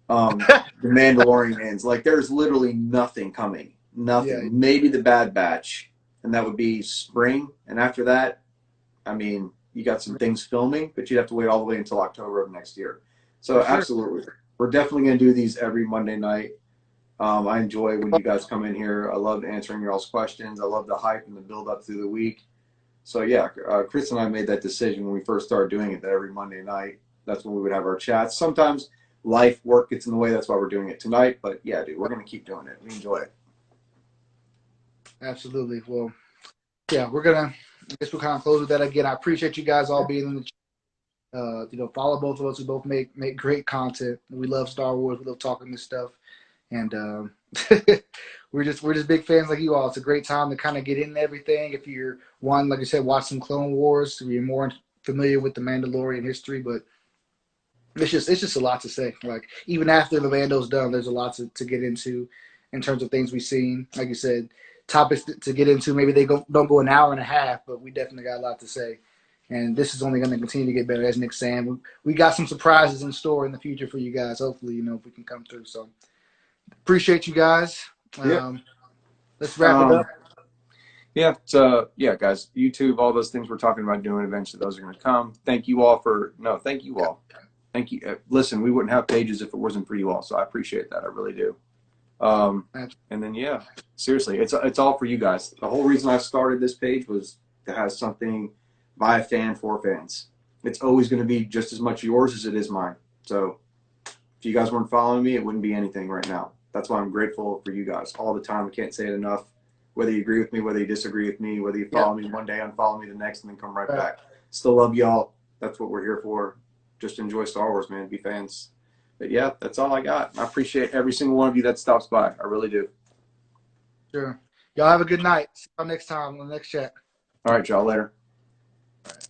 the Mandalorian ends. Like there's literally nothing coming. Nothing. Yeah. Maybe the Bad Batch, and that would be spring. And after that, I mean, you got some things filming, but you'd have to wait all the way until October of next year. So absolutely, we're definitely going to do these every Monday night. I enjoy when you guys come in here. I love answering y'all's questions. I love the hype and the build up through the week. So yeah, Chris and I made that decision when we first started doing it that every Monday night, that's when we would have our chats. Sometimes life, work gets in the way. That's why we're doing it tonight. But yeah, dude, we're going to keep doing it. We enjoy it. Absolutely. Well, yeah, I guess we'll kind of close with that again. I appreciate you guys all being in the chat. Follow both of us. We both make great content. We love Star Wars. We love talking this stuff. And we're just big fans like you all. It's a great time to kind of get into everything. If you're like I said, watch some Clone Wars, so you're more familiar with the Mandalorian history. But it's just a lot to say. Like even after the Mando's done, there's a lot to get into in terms of things we've seen. Like you said, topics to get into. Maybe they don't go an hour and a half, but we definitely got a lot to say. And this is only going to continue to get better, as Nick's saying. We got some surprises in store in the future for you guys. Hopefully, if we can come through. So. Appreciate you guys. Let's wrap it up. Yeah, guys, YouTube, all those things we're talking about doing eventually, those are going to come. Thank you all. Thank you. Listen, we wouldn't have pages if it wasn't for you all, so I appreciate that. I really do. And then, seriously, it's all for you guys. The whole reason I started this page was to have something by a fan for fans. It's always going to be just as much yours as it is mine. So if you guys weren't following me, it wouldn't be anything right now. That's why I'm grateful for you guys all the time. I can't say it enough. Whether you agree with me, whether you disagree with me, whether you follow me one day, unfollow me the next, and then come right back. Still love y'all. That's what we're here for. Just enjoy Star Wars, man. Be fans. But yeah, that's all I got. I appreciate every single one of you that stops by. I really do. Sure. Y'all have a good night. See y'all next time on the next chat. All right, y'all. Later. All right.